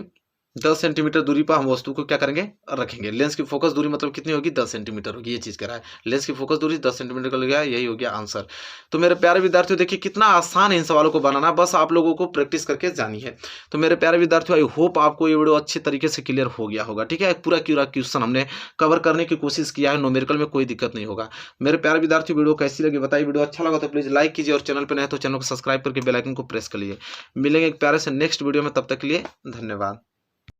10 सेंटीमीटर दूरी पर हम वस्तु को क्या करेंगे रखेंगे। लेंस की फोकस दूरी मतलब कितनी होगी 10 सेंटीमीटर होगी, ये चीज कह रहा है। लेंस की फोकस दूरी 10 सेंटीमीटर का गया, यही हो गया आंसर। तो मेरे प्यारे विद्यार्थियों देखिए कितना आसान है इन सवालों को बनाना, बस आप लोगों को प्रैक्टिस करके जानी है। तो मेरे प्यारे विद्यार्थियों आई होप आपको ये वीडियो अच्छे तरीके से क्लियर हो गया होगा। ठीक है, पूरा क्वेश्चन हमने कवर करने की कोशिश किया है, न्यूमेरिकल में कोई दिक्कत नहीं होगा। मेरे प्यारे विद्यार्थी वीडियो कैसी लगी बताइए, वीडियो अच्छा लगा तो प्लीज लाइक कीजिए और चैनल पर नए तो चैनल को सब्सक्राइब करके बेल आइकन को प्रेस कर लीजिए। मिलेंगे एक प्यारे से नेक्स्ट वीडियो में, तब तक के लिए धन्यवाद।